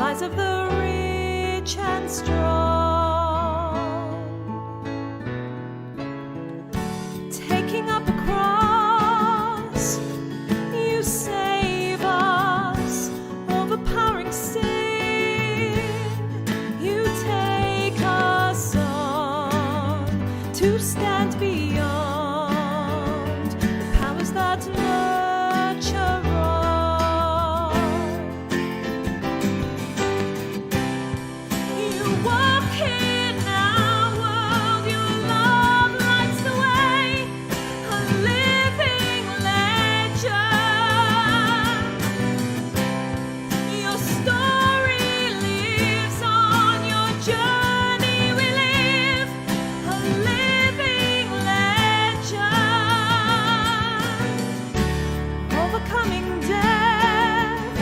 lies of the rich and strong. Taking up a cross, you save us, overpowering sin. You take us on to stand beyond the powers that nurture wrong. You walk in our world, your love lights the way, a living legend. Your story lives on, your journey we live, a living legend. Overcoming death,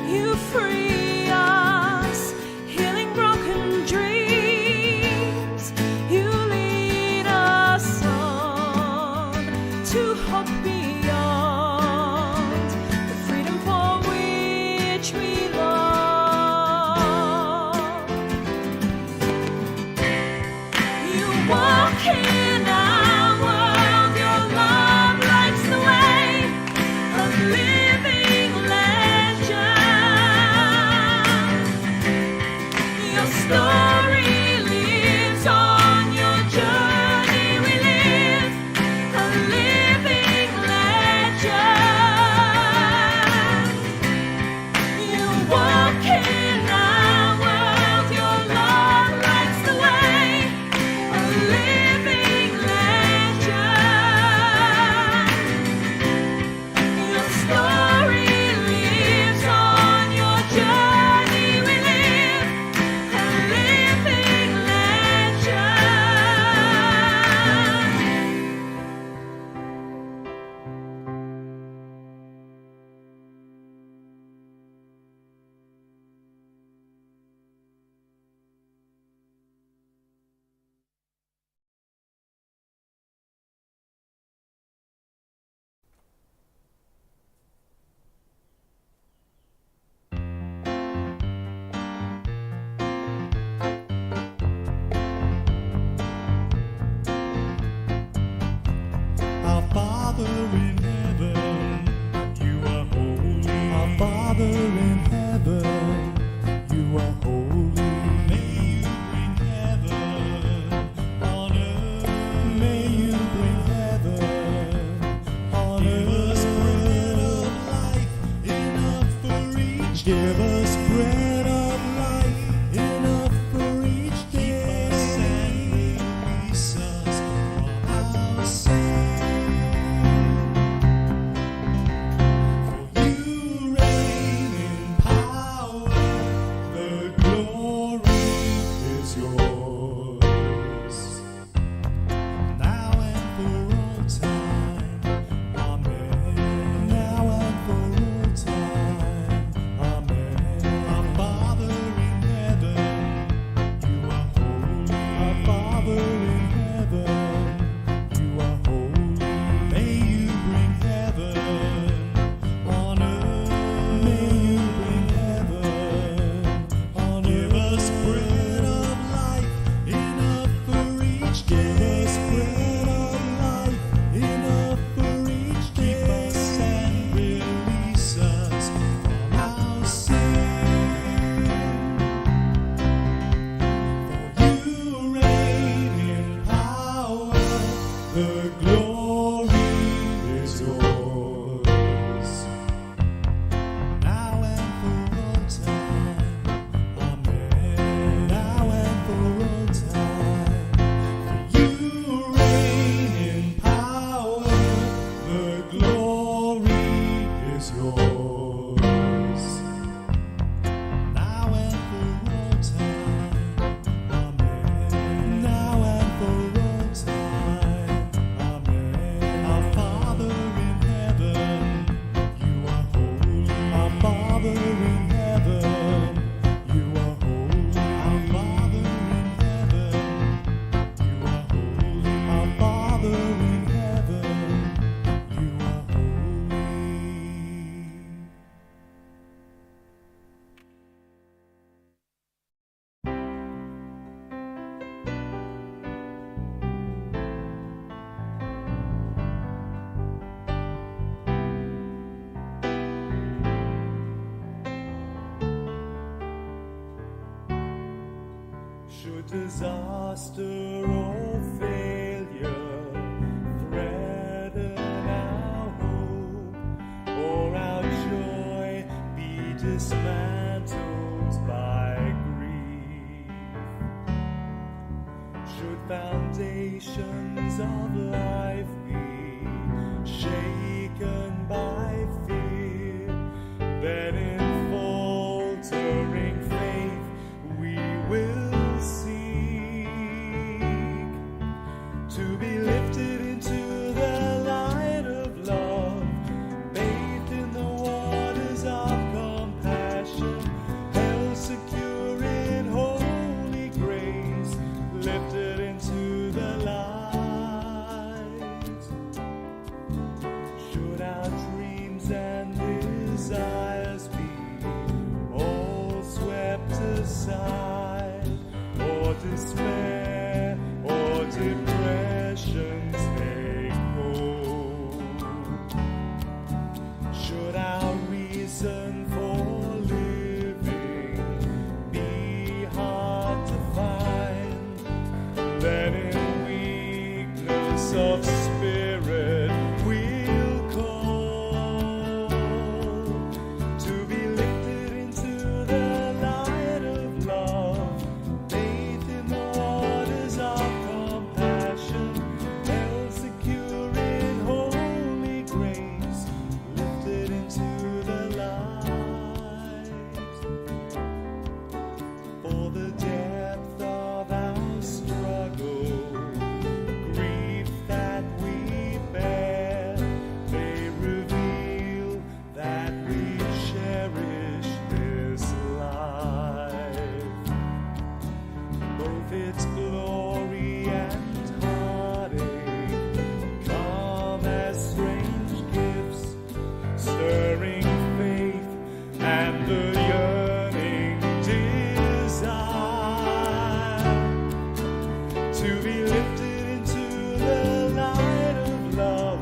you free us, healing broken dreams. You lead us on to hope beyond the freedom for which we long. You walk in our world, your love lights the way, a living legend. Your story lives on, your journey we live, a living legend. You walk in our world, your love lights the way, a living legend. Your story lives on, your journey we live, a living Our Father in heaven, you are holy. Our Father in heaven, you are holy. May you bring heaven on earth. May you bring heaven on earth. Give us bread of life, enough for each day. Give us bread of life, enough for each day. Keep us and release us from our sin. For you reign in power, the glory is yours, now and for all time. Amen. Now and for all time. Amen. Our disaster or failure threaten our hope, or our joy be dismantled by grief. Should foundations of life be shaken by fear, then in faltering faith we will seek to be lifted into the light of love, bathed in the waters of compassion, held secure in holy grace, lifted into the light. Should our dreams and desires be all swept aside, or despair or depression take hold? Should our reason for living be hard to find, then in weakness of spirit we'll call to be lifted into the light of love, bathed in the waters of compassion, held secure in holy grace, lifted into the light. For the depth of our struggle, grief that we bear, may reveal that we cherish this life, both its glory and heartache come as strange gifts, stirring faith and the yearning desire to be lifted into the light of love,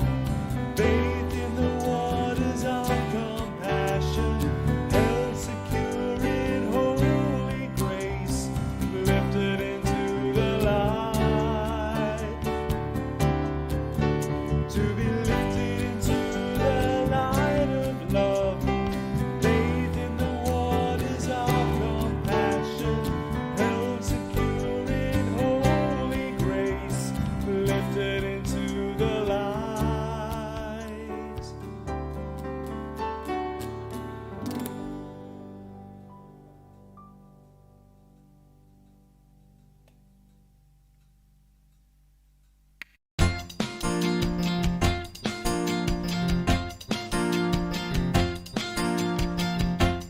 bathed in the waters of compassion, held secure in holy grace, lifted into the light, to be lifted into the light of love, bathed in the waters of compassion, held secure in holy grace, lifted into the light.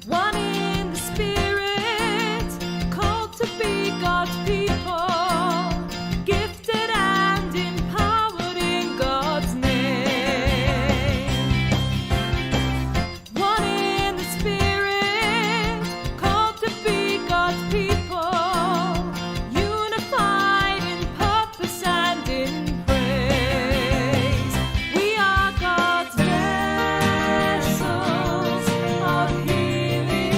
One in the Spirit, called to be God's people, gifted and empowered in God's name. One in the Spirit, called to be God's people, unified in purpose and in praise. We are God's vessels of healing,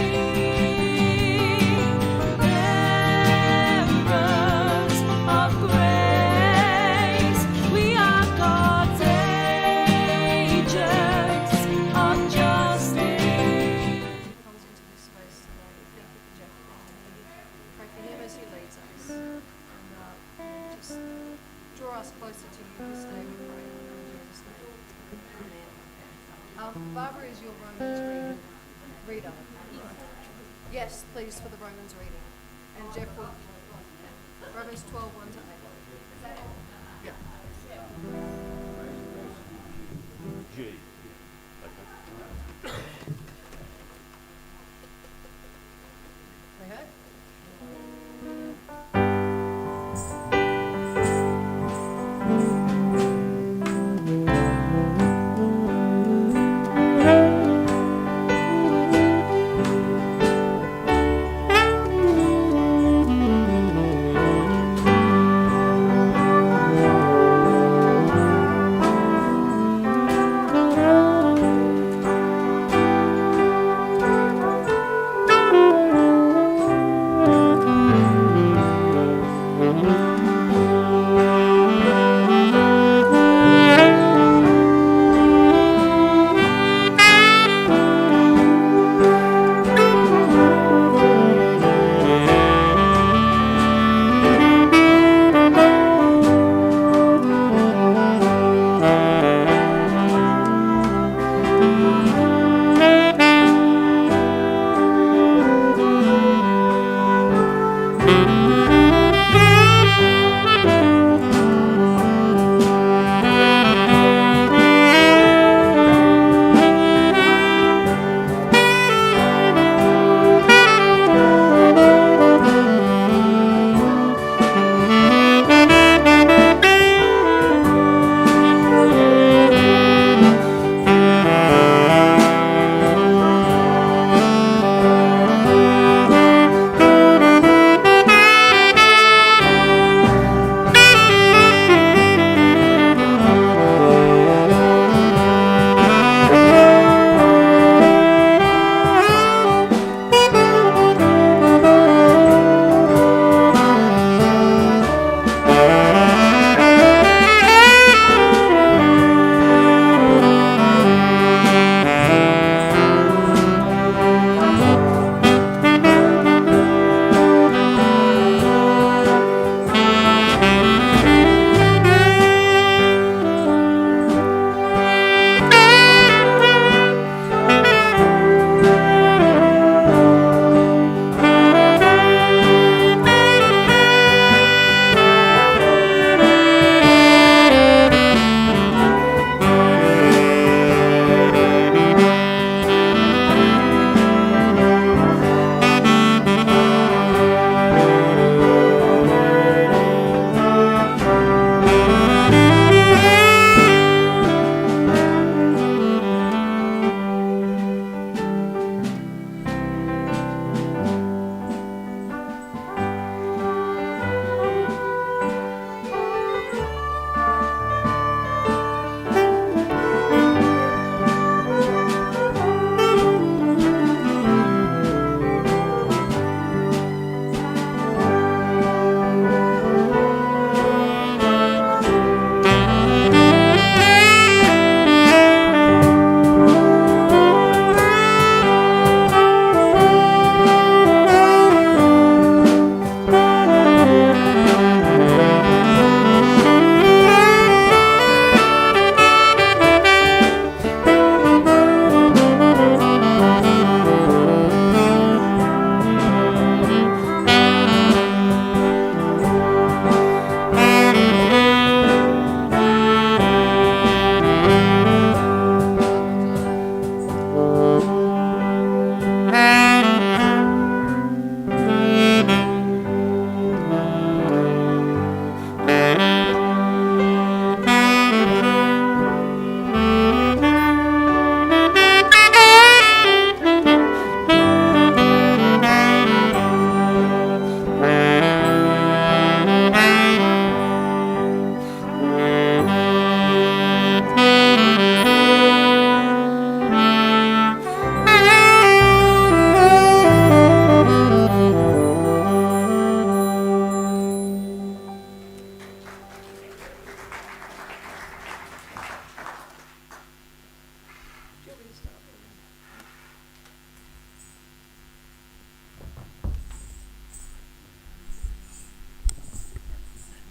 bearers of grace. We are God's agents of justice. Comes into this space today. Thank you for Jeff. Pray for him as he leads us. And just draw us closer to you this day, we pray. In Jesus' name. Amen. Barbara is your Romans reader. Yes, please, for the Romans reading. And Jeff will. Romans 12, 1 to 8. Yeah. G. We heard?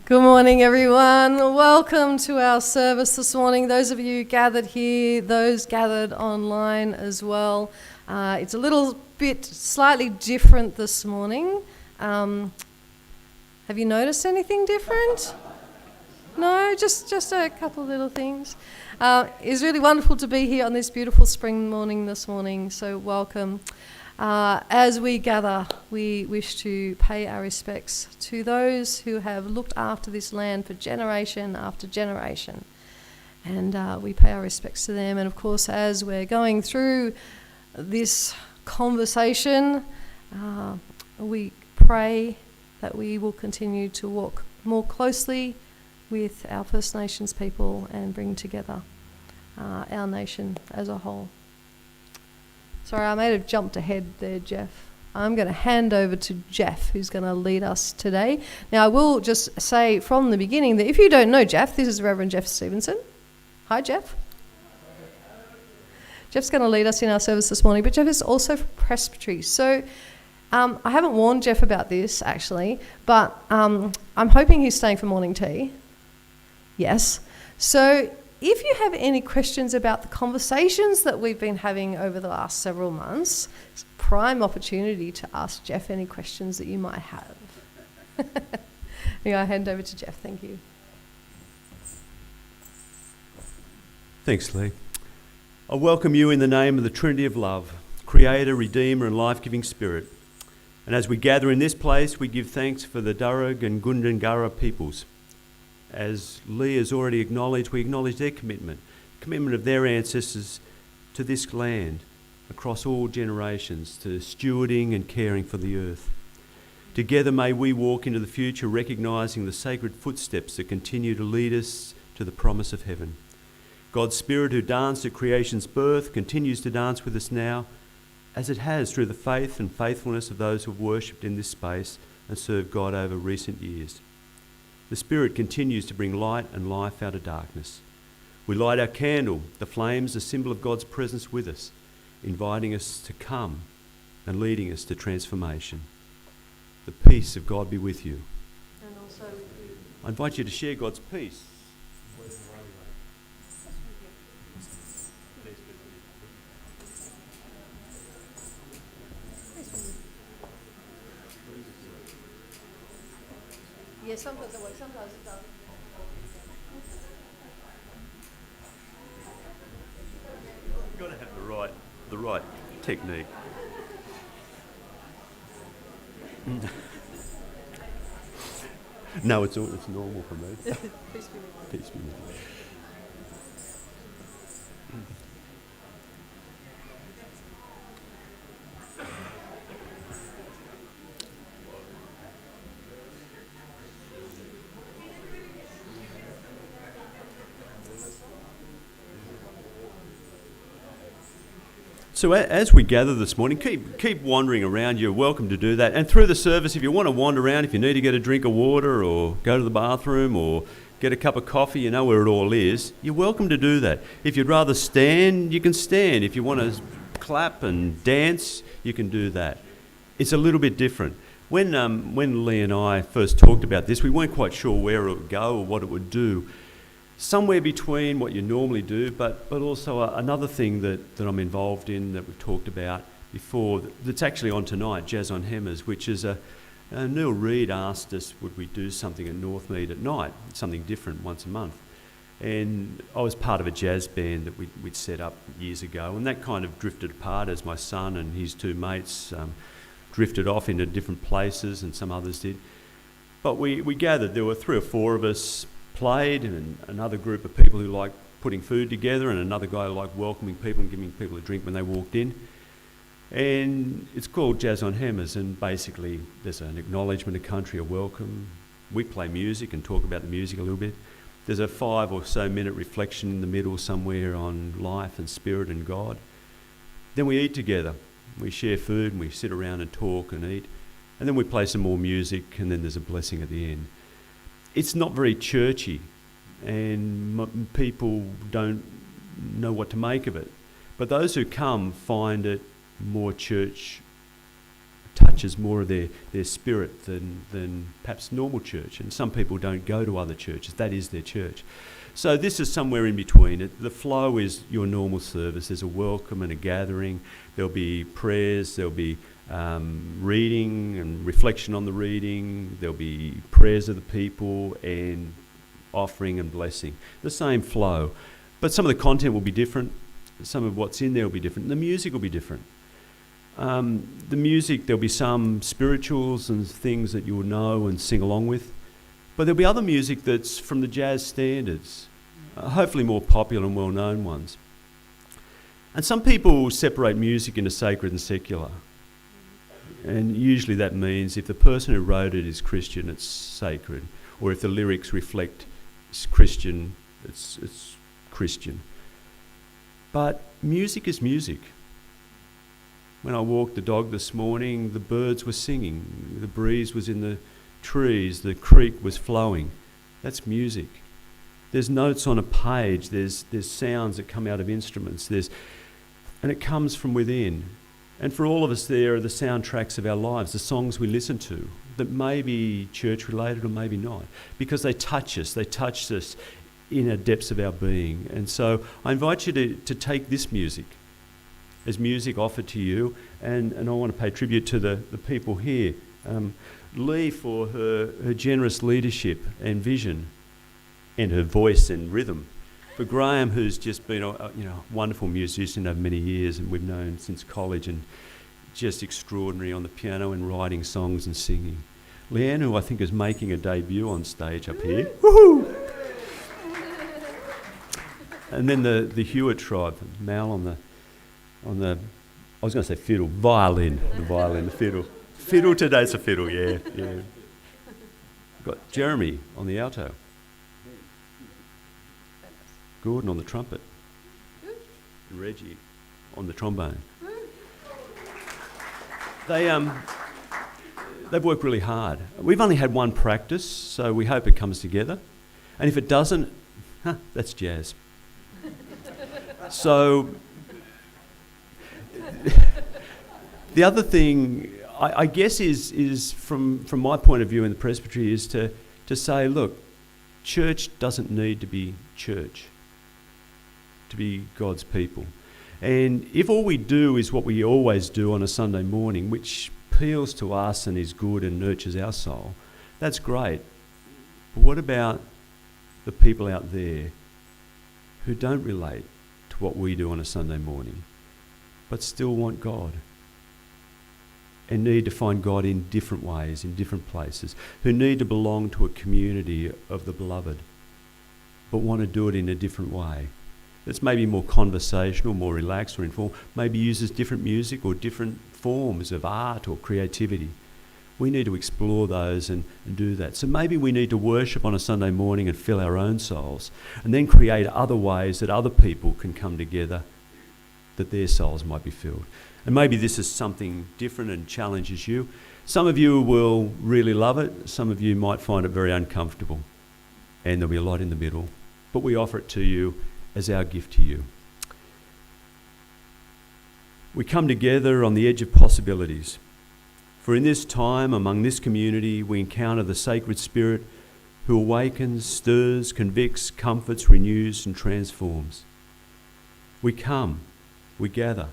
Good morning, everyone. Welcome to our service this morning. Those of you gathered here, those gathered online as well. It's a little bit slightly different this morning. Have you noticed anything different? No, just a couple of little things. It's really wonderful to be here on this beautiful spring morning this morning, so welcome. As we gather, we wish to pay our respects to those who have looked after this land for generation after generation. And we pay our respects to them. And of course, as we're going through this conversation, we pray that we will continue to walk more closely with our First Nations people and bring together our nation as a whole. Sorry, I may have jumped ahead there, Jeff. I'm going to hand over to Jeff, who's going to lead us today. Now, I will just say from the beginning that if you don't know Jeff, this is Reverend Jeff Stevenson. Hi, Jeff. Jeff's going to lead us in our service this morning, but Jeff is also from Presbytery. So I haven't warned Jeff about this, actually, but I'm hoping he's staying for morning tea. Yes. So if you have any questions about the conversations that we've been having over the last several months, it's a prime opportunity to ask Jeff any questions that you might have. I hand over to Jeff. Thank you. Thanks, Lee. I welcome you in the name of the Trinity of Love, Creator, Redeemer and Life-Giving Spirit. And as we gather in this place, we give thanks for the Darug and Gundungurra peoples. As Lee has already acknowledged, we acknowledge their commitment of their ancestors to this land across all generations, to stewarding and caring for the earth. Together may we walk into the future recognising the sacred footsteps that continue to lead us to the promise of heaven. God's Spirit, who danced at creation's birth, continues to dance with us now, as it has through the faith and faithfulness of those who have worshipped in this space and served God over recent years. The Spirit continues to bring light and life out of darkness. We light our candle, the flames, a symbol of God's presence with us, inviting us to come and leading us to transformation. The peace of God be with you. And also with you. I invite you to share God's peace. Yeah, sometimes it works, sometimes it doesn't. You've got to have the right technique. No, it's normal for me. Peace be with you. Peace be with you. So as we gather this morning, keep wandering around. You're welcome to do that. And through the service, if you want to wander around, if you need to get a drink of water or go to the bathroom or get a cup of coffee, you know where it all is, you're welcome to do that. If you'd rather stand, you can stand. If you want to clap and dance, you can do that. It's a little bit different. When Lee and I first talked about this, we weren't quite sure where it would go or what it would do. Somewhere between what you normally do, but also another thing that I'm involved in that we've talked about before, that's actually on tonight, Jazz on Hammers, which is Neil Reid asked us would we do something at Northmead at night, something different once a month. And I was part of a jazz band that we'd set up years ago, and that kind of drifted apart as my son and his two mates drifted off into different places, and some others did. But we gathered, there were 3 or 4 of us, played, and another group of people who liked putting food together, and another guy who liked welcoming people and giving people a drink when they walked in. And it's called Jazz on Hammers, and basically there's an acknowledgement of country, a welcome. We play music and talk about the music a little bit. There's a 5 or so minute reflection in the middle somewhere on life and spirit and God. Then we eat together. We share food and we sit around and talk and eat. And then we play some more music, and then there's a blessing at the end. It's not very churchy, and people don't know what to make of it. But those who come find it more church touches more of their spirit than perhaps normal church. And some people don't go to other churches. That is their church. So this is somewhere in between. The flow is your normal service. There's a welcome and a gathering. There'll be prayers. There'll be reading and reflection on the reading. There'll be prayers of the people and offering and blessing. The same flow. But some of the content will be different. Some of what's in there will be different. The music will be different. The music, there'll be some spirituals and things that you'll know and sing along with. But there'll be other music that's from the jazz standards, hopefully more popular and well-known ones. And some people separate music into sacred and secular. And usually that means if the person who wrote it is Christian, it's sacred. Or if the lyrics reflect Christian, it's Christian. But music is music. When I walked the dog this morning, the birds were singing, the breeze was in the trees, the creek was flowing. That's music. There's notes on a page, there's sounds that come out of instruments, and it comes from within. And for all of us, there are the soundtracks of our lives, the songs we listen to, that may be church related or maybe not, because they touch us in the depths of our being. And so I invite you to take this music as music offered to you, and I want to pay tribute to the people here. Lee for her generous leadership and vision and her voice and rhythm. For Graham, who's just been a wonderful musician over many years and we've known since college, and just extraordinary on the piano and writing songs and singing. Leanne, who I think is making a debut on stage up here. Woohoo! And then the Hewitt tribe, Mal on the I was going to say fiddle, violin, the fiddle. Fiddle, today's a fiddle, yeah. Got Jeremy on the alto. Gordon on the trumpet. Reggie on the trombone. They've worked really hard. We've only had one practice, so we hope it comes together. And if it doesn't, that's jazz. So the other thing, I guess, is from my point of view in the presbytery, is to say, look, church doesn't need to be church, to be God's people. And if all we do is what we always do on a Sunday morning, which appeals to us and is good and nurtures our soul, that's great. But what about the people out there who don't relate to what we do on a Sunday morning, but still want God and need to find God in different ways, in different places, who need to belong to a community of the beloved, but want to do it in a different way? That's maybe more conversational, more relaxed or informal, maybe uses different music or different forms of art or creativity. We need to explore those and do that. So maybe we need to worship on a Sunday morning and fill our own souls, and then create other ways that other people can come together, that their souls might be filled. And maybe this is something different and challenges you. Some of you will really love it. Some of you might find it very uncomfortable. And there'll be a lot in the middle. But we offer it to you as our gift to you. We come together on the edge of possibilities. For in this time, among this community, we encounter the sacred Spirit who awakens, stirs, convicts, comforts, renews and transforms. We come, we gather,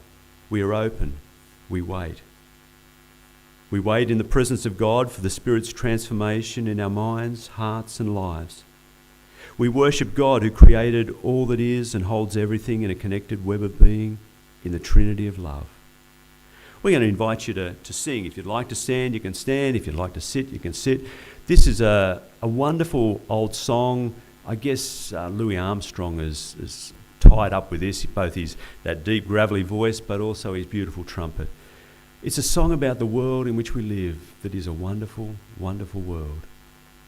we are open, we wait. We wait in the presence of God for the Spirit's transformation in our minds, hearts and lives. We worship God who created all that is and holds everything in a connected web of being in the Trinity of love. We're going to invite you to sing. If you'd like to stand, you can stand. If you'd like to sit, you can sit. This is a wonderful old song. I guess Louis Armstrong is tied up with this, both that deep gravelly voice but also his beautiful trumpet. It's a song about the world in which we live that is a wonderful, wonderful world.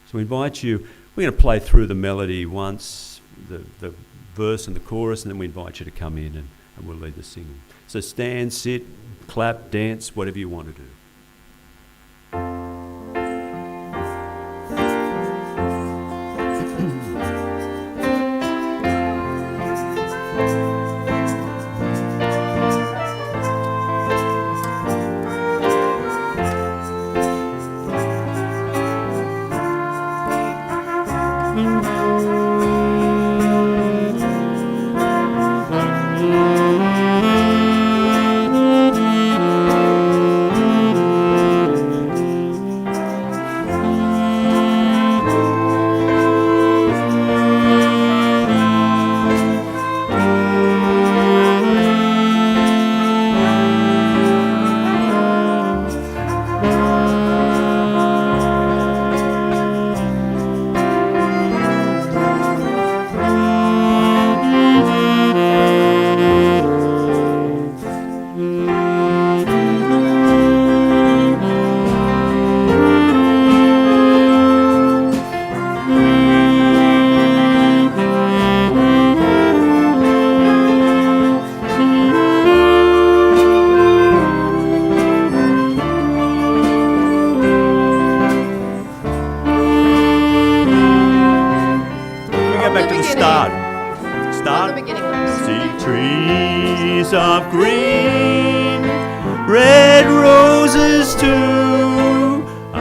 So we invite you, we're going to play through the melody once, the verse and the chorus, and then we invite you to come in and we'll lead the singing. So stand, sit, clap, dance, whatever you want to do.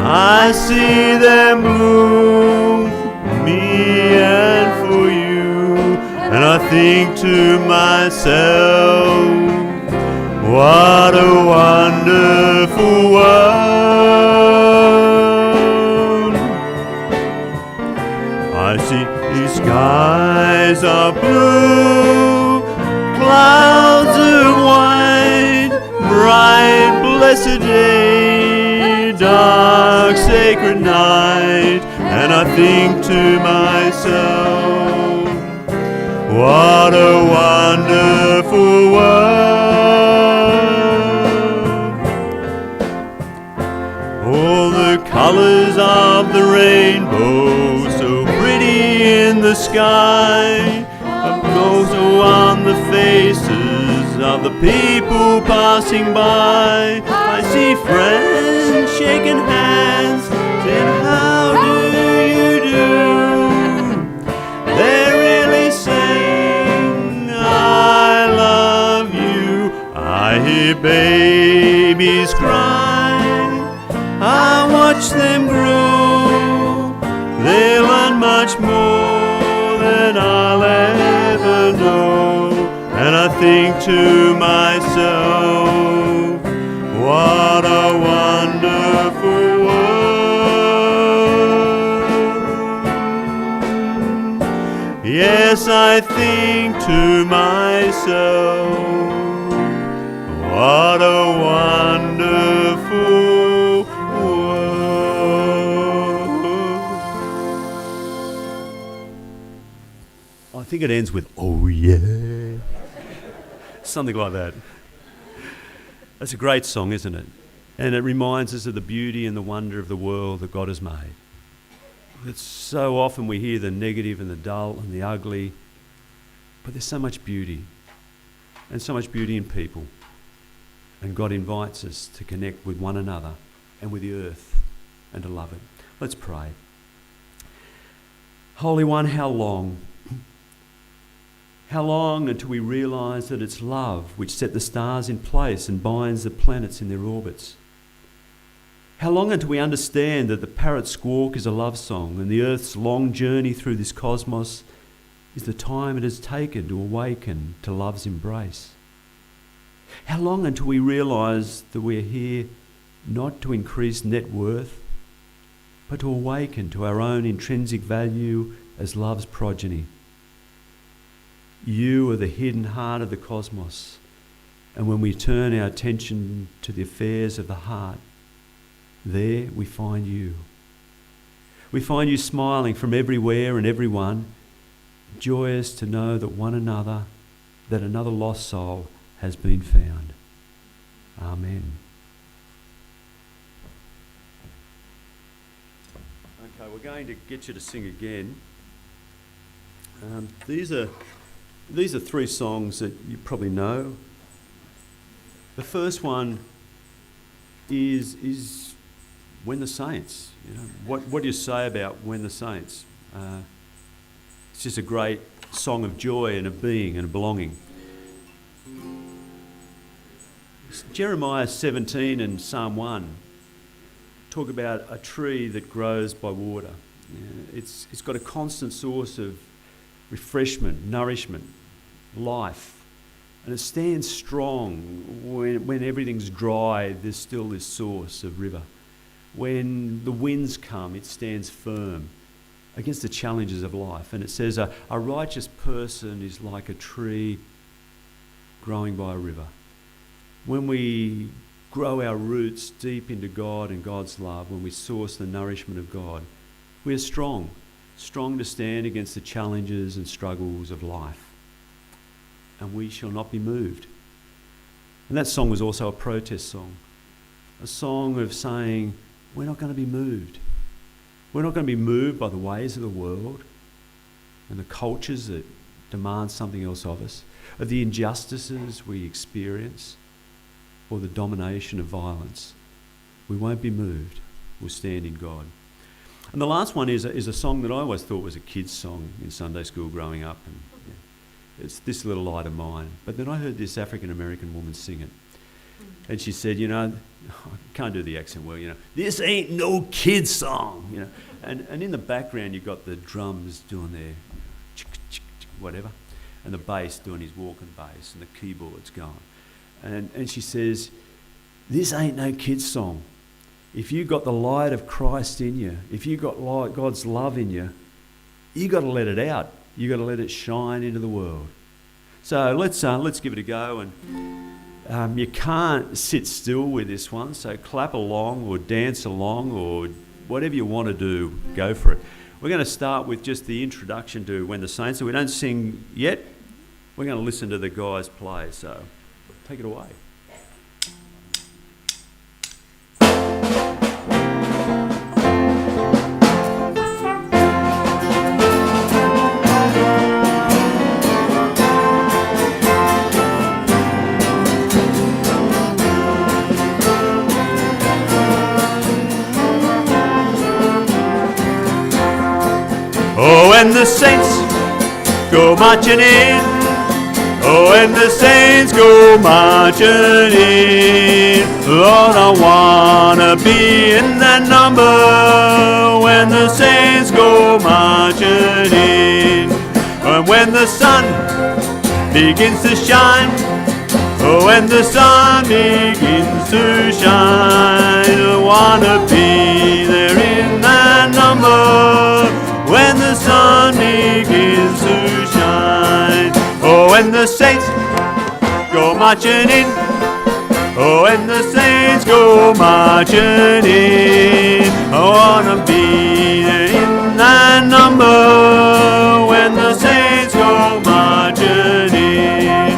I see them bloom for me and for you, and I think to myself, what a wonderful world. I see the skies are blue, clouds of white, bright blessed day, dark sacred night, and I think to myself, what a wonderful world. All the colors of the rainbow, so pretty in the sky, are also on the faces of the people passing by. I see friends shaking hands, saying, how do you do? They're really saying, I love you. I hear babies cry, I watch them grow. They learn much more than I'll ever know. And I think to myself, what a wonderful world. Yes, I think to myself, what a wonderful world. I think it ends with, oh yeah. Something like that. That's a great song, isn't it? And it reminds us of the beauty and the wonder of the world that God has made. It's so often we hear the negative and the dull and the ugly, but there's so much beauty and so much beauty in people. And God invites us to connect with one another and with the earth and to love it. Let's pray. Holy One, how long? How long until we realise that it's love which set the stars in place and binds the planets in their orbits? How long until we understand that the parrot squawk is a love song and the earth's long journey through this cosmos is the time it has taken to awaken to love's embrace? How long until we realise that we are here not to increase net worth, but to awaken to our own intrinsic value as love's progeny? You are the hidden heart of the cosmos, and when we turn our attention to the affairs of the heart, there we find you. We find you smiling from everywhere and everyone, joyous to know that that another lost soul has been found. Amen. Okay, we're going to get you to sing again. These are three songs that you probably know. The first one is When the Saints. You know, what do you say about When the Saints? It's just a great song of joy and of being and of belonging. Jeremiah 17 and Psalm 1 talk about a tree that grows by water. It's got a constant source of refreshment, nourishment, life, and it stands strong when everything's dry. There's still this source of river. When the winds come, it stands firm against the challenges of life. And it says a righteous person is like a tree growing by a river. When we grow our roots deep into God and God's love, when we source the nourishment of God, we are strong to stand against the challenges and struggles of life. And we shall not be moved. And that song was also a protest song, a song of saying, we're not going to be moved. We're not going to be moved by the ways of the world and the cultures that demand something else of us, of the injustices we experience, or the domination of violence. We won't be moved. We'll stand in God. And the last one is a song that I always thought was a kid's song in Sunday school growing up. And it's This Little Light of Mine. But then I heard this African American woman sing it. And she said, you know, I can't do the accent well, you know, this ain't no kid's song, you know. And in the background you've got the drums doing their whatever, and the bass doing his walking bass, and the keyboards going. And she says, this ain't no kid's song. If you got the light of Christ in you, if you got God's love in you, you got to let it out. You got to let it shine into the world. So let's give it a go. And you can't sit still with this one. So clap along or dance along or whatever you want to do, go for it. We're going to start with just the introduction to When the Saints. So we don't sing yet. We're going to listen to the guys play. So take it away. Oh, and the saints go marching in. Oh, and the saints go marching in. Lord, I wanna be in that number when the saints go marching in. And when the sun begins to shine, oh, when the sun begins to shine, I wanna be there in that number when the sun begins to shine. Oh, when the saints go marching in. Oh, when the saints go marching in. I wanna be there in that number when the saints go marching in.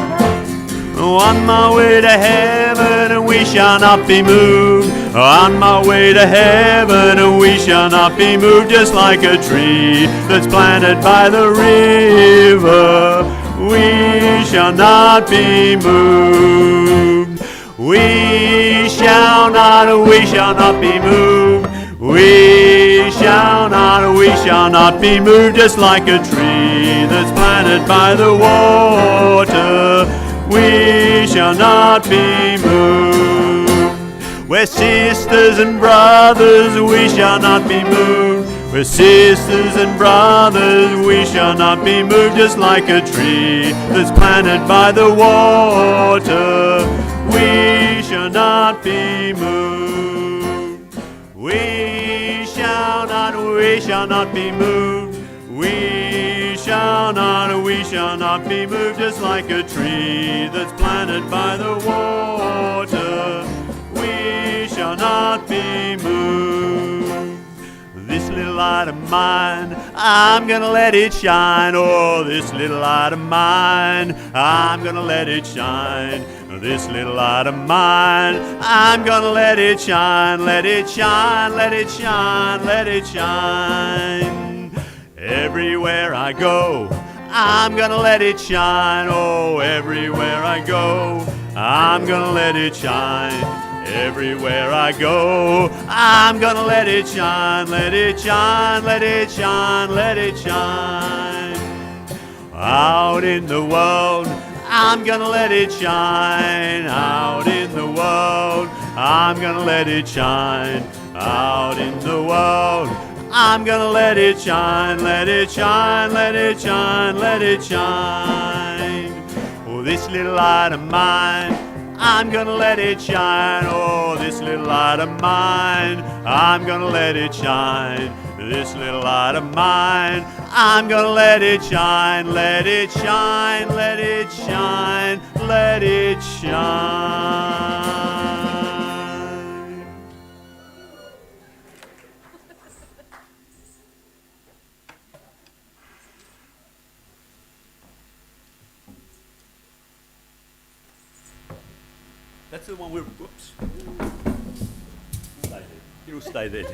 On my way to heaven and we shall not be moved. On my way to heaven and we shall not be moved. Just like a tree that's planted by the river, we shall not be moved. We shall not be moved. We shall not be moved. Just like a tree that's planted by the water, we shall not be moved. We're sisters and brothers, we shall not be moved. We're sisters and brothers, we shall not be moved. Just like a tree that's planted by the water, we shall not be moved. We shall not be moved. We shall not be moved. Just like a tree that's planted by the water, we shall not be moved. This little light of mine, I'm gonna let it shine. Oh, this little light of mine, I'm gonna let it shine. This little light of mine, I'm gonna let it shine. Let it shine, let it shine, let it shine. Everywhere I go, I'm gonna let it shine. Oh, everywhere I go, I'm gonna let it shine. Everywhere I go, I'm gonna let it shine. Let it shine, let it shine, let it shine. Out in the world, I'm gonna let it shine. Out in the world, I'm gonna let it shine. Out in the world, I'm gonna let it shine. Let it shine, let it shine, let it shine. Oh, this little light of mine, I'm gonna let it shine. Oh, this little light of mine, I'm gonna let it shine. This little light of mine, I'm gonna let it shine. Let it shine, let it shine, let it shine. That's the one we're, whoops. Stay there. It'll stay there.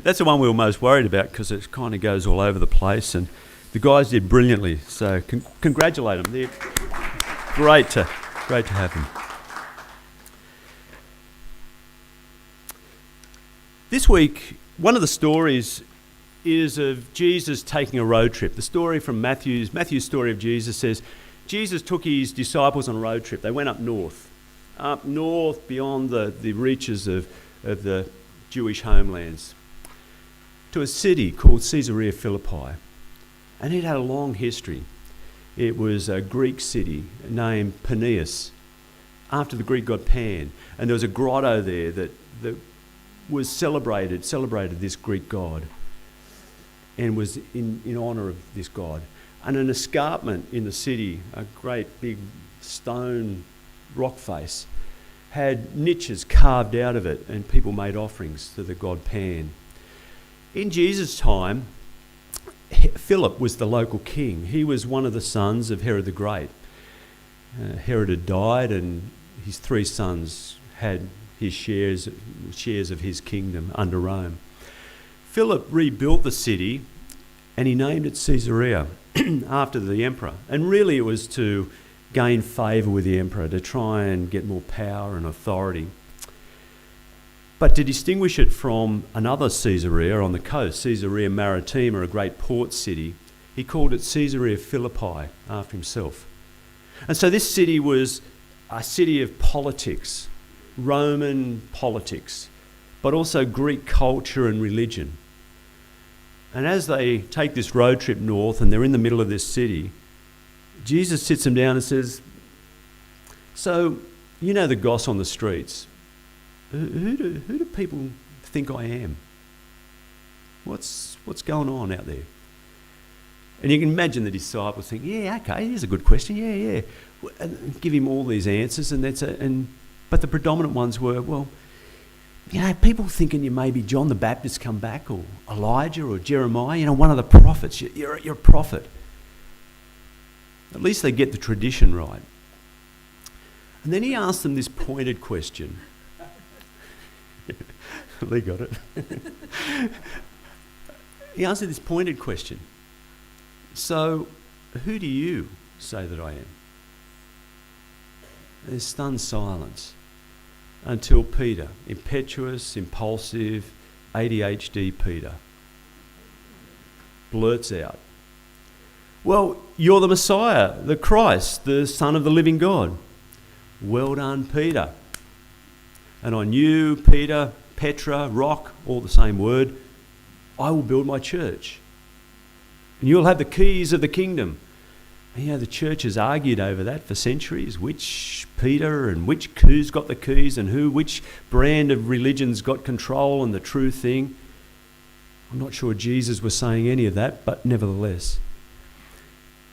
That's the one we were most worried about because it kind of goes all over the place, and the guys did brilliantly. So congratulate them. They're great to have them. This week, one of the stories is of Jesus taking a road trip. The story from Matthew's story of Jesus says Jesus took his disciples on a road trip. They went up north. up north beyond the reaches of the Jewish homelands to a city called Caesarea Philippi. And it had a long history. It was a Greek city named Peneus, after the Greek god Pan. And there was a grotto there that was celebrated this Greek god and was in honour of this god. And an escarpment in the city, a great big stone rock face, had niches carved out of it, and people made offerings to the god Pan. In Jesus' time, Philip was the local king. He was one of the sons of Herod the Great. Herod had died, and his 3 sons had his shares of his kingdom under Rome. Philip rebuilt the city, and he named it Caesarea after the emperor. And really it was to gain favour with the emperor, to try and get more power and authority. But to distinguish it from another Caesarea on the coast, Caesarea Maritima, a great port city, he called it Caesarea Philippi after himself. And so this city was a city of politics, Roman politics, but also Greek culture and religion. And as they take this road trip north and they're in the middle of this city, Jesus sits them down and says, so, you know the goss on the streets. Who do people think I am? What's going on out there? And you can imagine the disciples think, yeah, okay, here's a good question, yeah. And give him all these answers, but the predominant ones were, well, you know, people thinking you may be John the Baptist come back, or Elijah, or Jeremiah, you know, one of the prophets. You're a prophet. At least they get the tradition right. And then he asked them this pointed question. They got it. He answered this pointed question. So, who do you say that I am? There's stunned silence until Peter, impetuous, impulsive, ADHD Peter, blurts out, well, you're the Messiah, the Christ, the Son of the living God. Well done, Peter. And on you, Peter, Petra, rock, all the same word, I will build my church. And you'll have the keys of the kingdom. And you know, the church has argued over that for centuries, which Peter and who's got the keys and which brand of religion's got control and the true thing. I'm not sure Jesus was saying any of that, but nevertheless.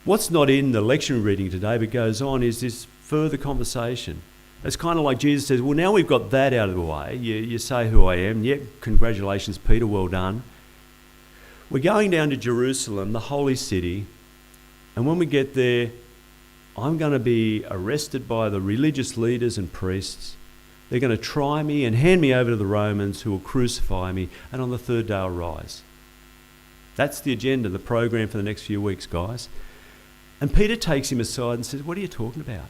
What's not in the lectionary reading today but goes on is this further conversation. It's kind of like Jesus says, well, now we've got that out of the way. You say who I am. Yep, congratulations, Peter, well done. We're going down to Jerusalem, the holy city, and when we get there, I'm going to be arrested by the religious leaders and priests. They're going to try me and hand me over to the Romans, who will crucify me, and on the 3rd day I'll rise. That's the agenda, the program for the next few weeks, guys. And Peter takes him aside and says, what are you talking about?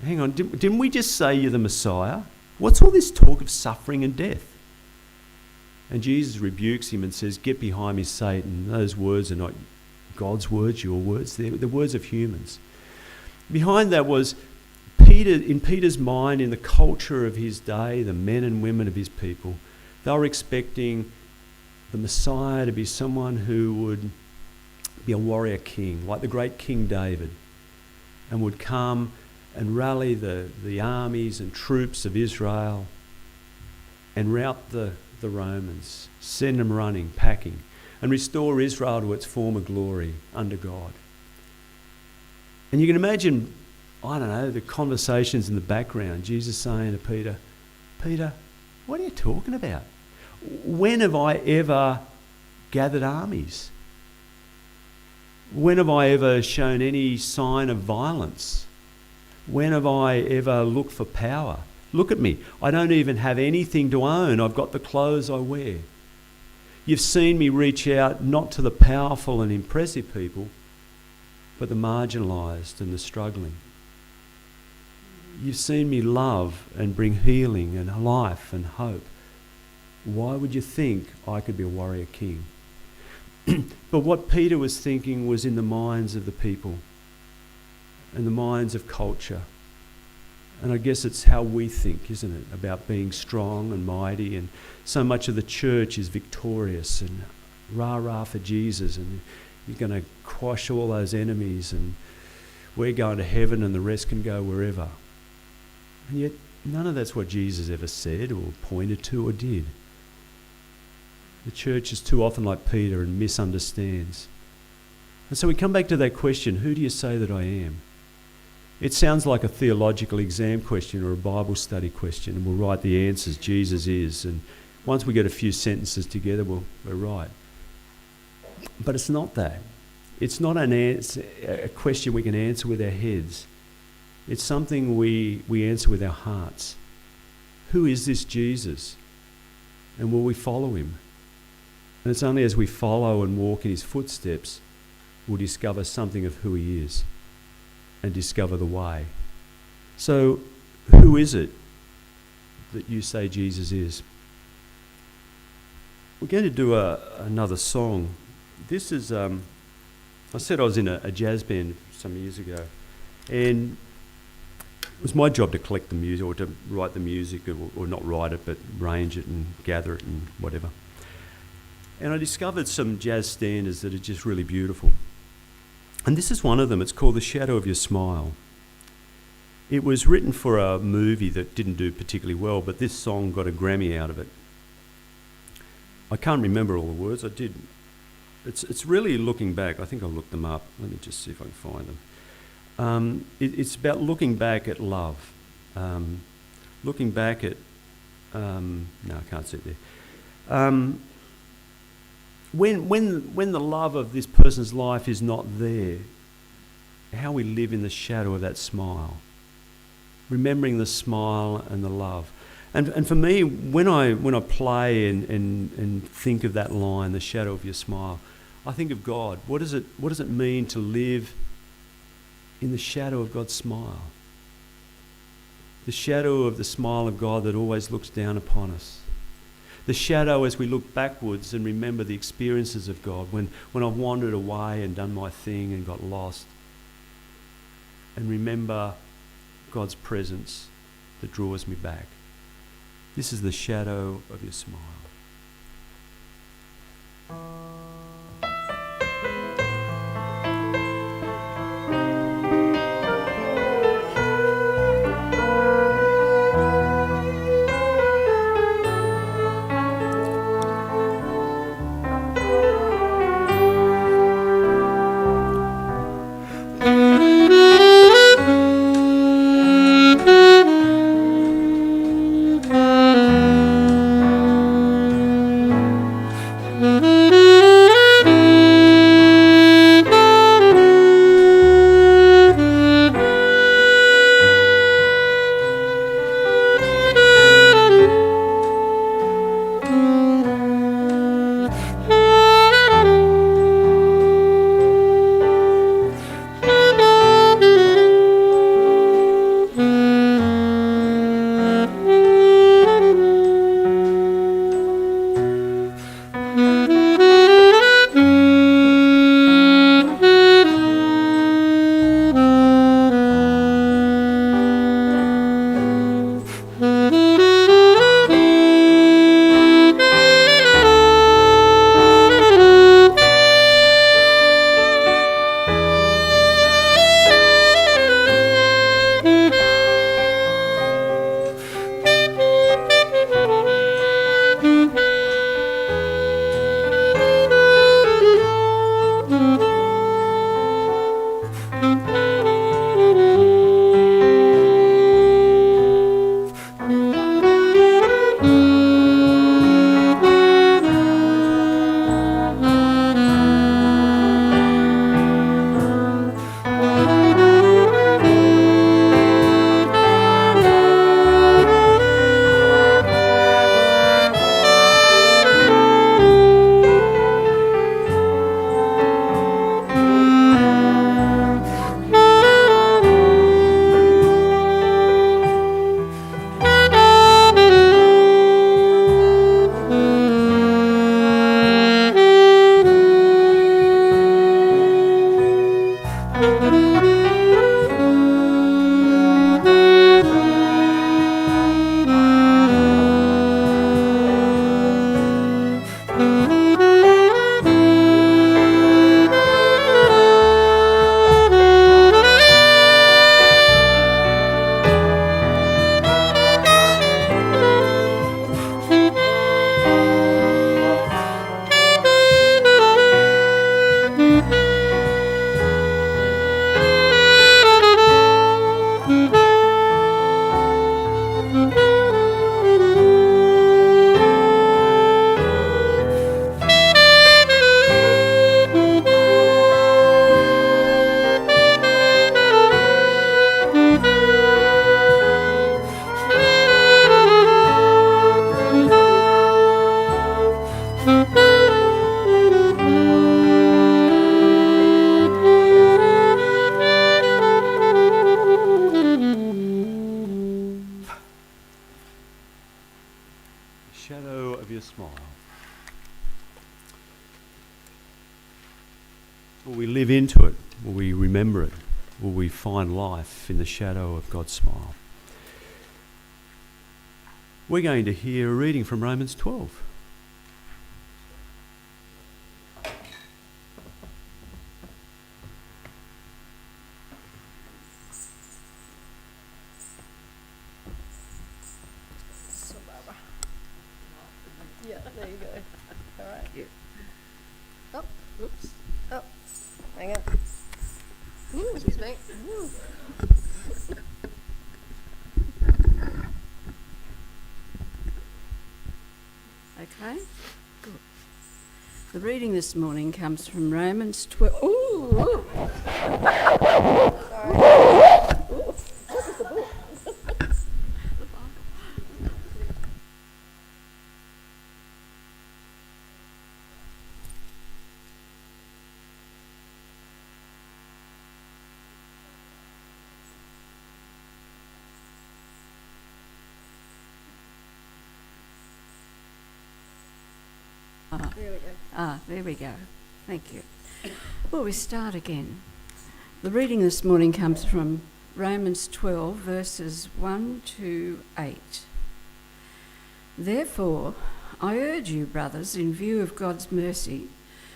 Hang on, didn't we just say you're the Messiah? What's all this talk of suffering and death? And Jesus rebukes him and says, get behind me, Satan. Those words are not God's words, your words. They're the words of humans. Behind that was in Peter's mind, in the culture of his day, the men and women of his people, they were expecting the Messiah to be someone who would be a warrior king, like the great King David, and would come and rally the armies and troops of Israel and rout the Romans, send them running, packing, and restore Israel to its former glory under God. And you can imagine, I don't know, the conversations in the background, Jesus saying to Peter, Peter, what are you talking about? When have I ever gathered armies? When have I ever shown any sign of violence? When have I ever looked for power? Look at me. I don't even have anything to own. I've got the clothes I wear. You've seen me reach out not to the powerful and impressive people, but the marginalised and the struggling. You've seen me love and bring healing and life and hope. Why would you think I could be a warrior king? But what Peter was thinking was in the minds of the people and the minds of culture. And I guess it's how we think, isn't it, about being strong and mighty. And so much of the church is victorious and rah-rah for Jesus, and you're going to quash all those enemies, and we're going to heaven and the rest can go wherever. And yet none of that's what Jesus ever said or pointed to or did. The church is too often like Peter and misunderstands. And so we come back to that question, who do you say that I am? It sounds like a theological exam question or a Bible study question, and we'll write the answers, Jesus is, and once we get a few sentences together, we're right. But it's not that. It's not a question we can answer with our heads. It's something we answer with our hearts. Who is this Jesus? And will we follow him? And it's only as we follow and walk in his footsteps we'll discover something of who he is and discover the way. So, who is it that you say Jesus is? We're going to do another song. This is, I said I was in a jazz band some years ago, and it was my job to collect the music, or to write the music, or not write it, but arrange it and gather it and whatever. And I discovered some jazz standards that are just really beautiful. And this is one of them. It's called The Shadow of Your Smile. It was written for a movie that didn't do particularly well, but this song got a Grammy out of it. I can't remember all the words. I did. It's really looking back. I think I'll look them up. Let me just see if I can find them. It's about looking back at love. Looking back at... no, I can't see it there. When the love of this person's life is not there, how we live in the shadow of that smile, remembering the smile and the love. And for me, when I play and think of that line, the shadow of your smile, I think of God. What does it mean to live in the shadow of God's smile? The shadow of the smile of God that always looks down upon us. The shadow as we look backwards and remember the experiences of God, when I've wandered away and done my thing and got lost, and remember God's presence that draws me back. This is the shadow of your smile. Will we live into it? Will we remember it? Will we find life in the shadow of God's smile? We're going to hear a reading from Romans 12. So, Barbara. Yeah, there you go. All right. Yeah. Oh, oops. Oh, hang on. Excuse me. Okay, good. The reading this morning comes from Romans 12. Ooh! There we go. There we go. Thank you. Well, we start again. The reading this morning comes from Romans 12, verses 1 to 8. Therefore, I urge you, brothers, in view of God's mercy,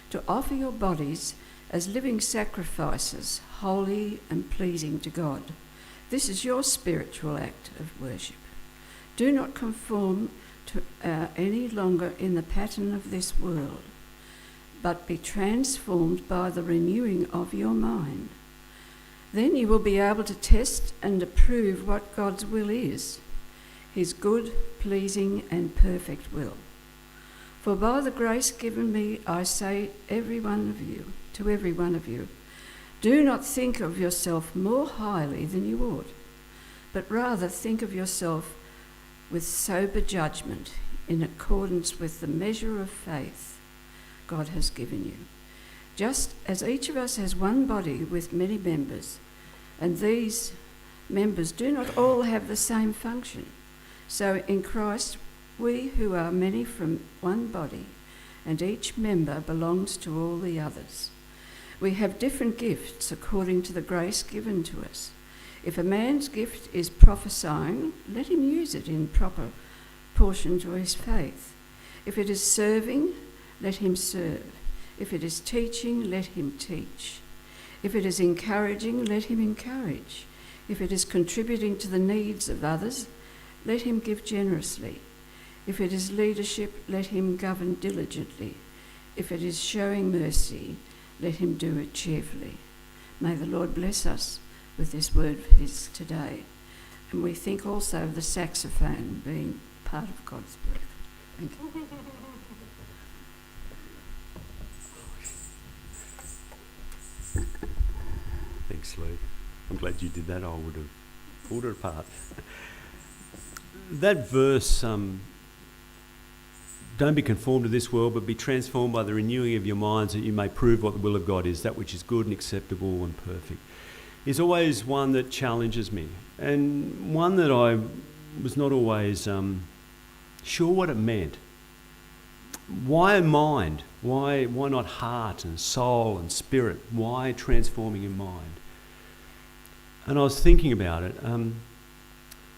to offer your bodies as living sacrifices, holy and pleasing to God. This is your spiritual act of worship. Do not conform to any longer in the pattern of this world, but be transformed by the renewing of your mind. Then you will be able to test and approve what God's will is, his good, pleasing and perfect will. For by the grace given me, I say to every one of you, do not think of yourself more highly than you ought, but rather think of yourself with sober judgment in accordance with the measure of faith God has given you. Just as each of us has one body with many members, and these members do not all have the same function, so in Christ we who are many from one body, and each member belongs to all the others. We have different gifts according to the grace given to us. If a man's gift is prophesying, let him use it in proper proportion to his faith. If it is serving, let him serve. If it is teaching, let him teach. If it is encouraging, let him encourage. If it is contributing to the needs of others, let him give generously. If it is leadership, let him govern diligently. If it is showing mercy, let him do it cheerfully. May the Lord bless us with this word of his today. And we think also of the saxophone being part of God's breath. Thank you. Thanks, Lou. I'm glad you did that. I would have pulled it apart. That verse, don't be conformed to this world, but be transformed by the renewing of your minds, that you may prove what the will of God is, that which is good and acceptable and perfect, is always one that challenges me, and one that I was not always sure what it meant. Why mind? Why not heart and soul and spirit? Why transforming your mind? And I was thinking about it.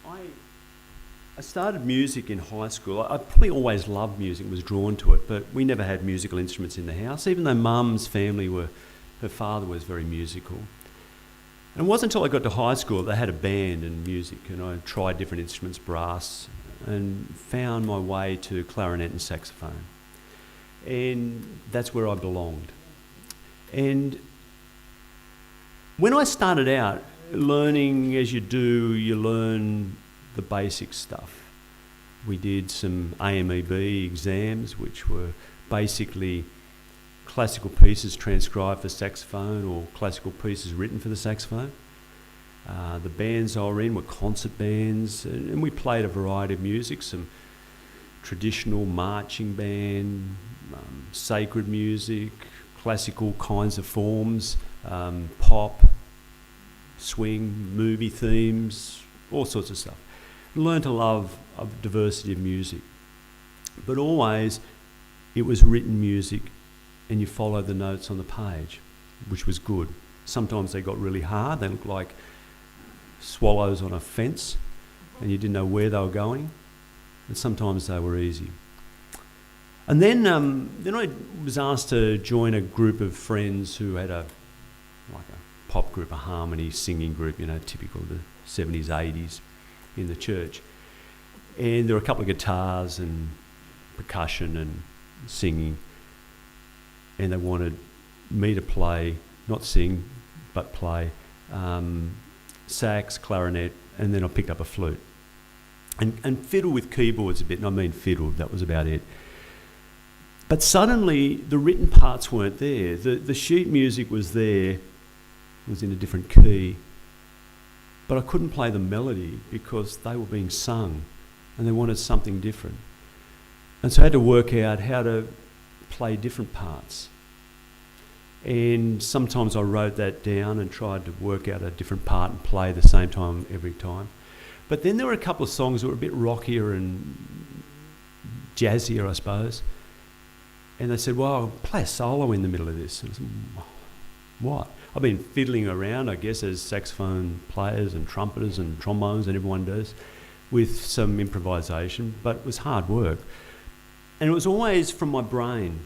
I started music in high school. I probably always loved music, was drawn to it, but we never had musical instruments in the house, even though Mum's family her father was very musical. And it wasn't until I got to high school that they had a band and music, and I tried different instruments, brass, and found my way to clarinet and saxophone. And that's where I belonged. And when I started out, learning as you do, you learn the basic stuff. We did some AMEB exams, which were basically classical pieces transcribed for saxophone or classical pieces written for the saxophone. The bands I were in were concert bands, and we played a variety of music, some traditional marching band, sacred music, classical kinds of forms, pop, swing, movie themes, all sorts of stuff. Learned to love a diversity of music, but always it was written music, and you follow the notes on the page. which was good. Sometimes they got really hard. They looked like swallows on a fence, and you didn't know where they were going. And sometimes they were easy. And then I was asked to join a group of friends who had a pop group, a harmony singing group, typical of the 70s, 80s in the church. And there were a couple of guitars and percussion and singing. And they wanted me to play, not sing, but play sax, clarinet, and then I picked up a flute. And fiddle with keyboards a bit, and I mean fiddle, that was about it. But suddenly the written parts weren't there. The sheet music was there, it was in a different key, but I couldn't play the melody because they were being sung and they wanted something different. And so I had to work out how to play different parts. And sometimes I wrote that down and tried to work out a different part and play at the same time every time. But then there were a couple of songs that were a bit rockier and jazzier, I suppose. And they said, well, I'll play a solo in the middle of this. And I said, what? I've been fiddling around, I guess, as saxophone players and trumpeters and trombones and everyone does, with some improvisation, but it was hard work. And it was always from my brain,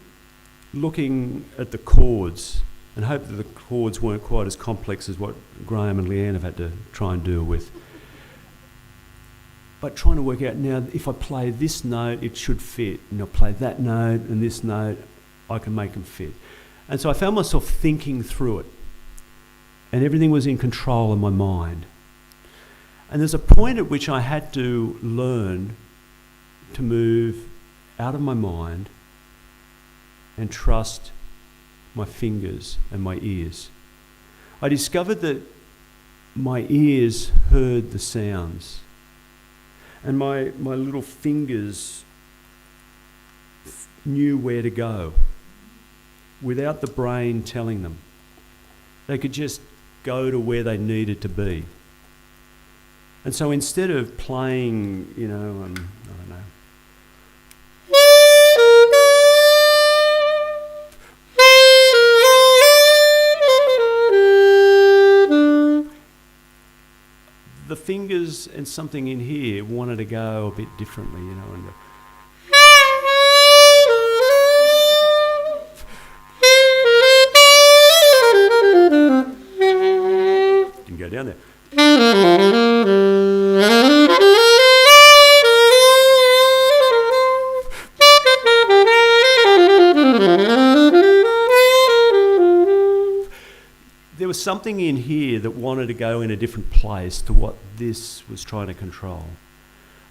looking at the chords and hope that the chords weren't quite as complex as what Graham and Leanne have had to try and deal with. But trying to work out, now, if I play this note, it should fit. And I'll play that note and this note, I can make them fit. And so I found myself thinking through it. And everything was in control of my mind. And there's a point at which I had to learn to move out of my mind and trust my fingers and my ears. I discovered that my ears heard the sounds. And my little fingers knew where to go without the brain telling them. They could just go to where they needed to be. And so instead of playing, I don't know, the fingers and something in here wanted to go a bit differently, and didn't go down there. There was something in here that wanted to go in a different place to what this was trying to control.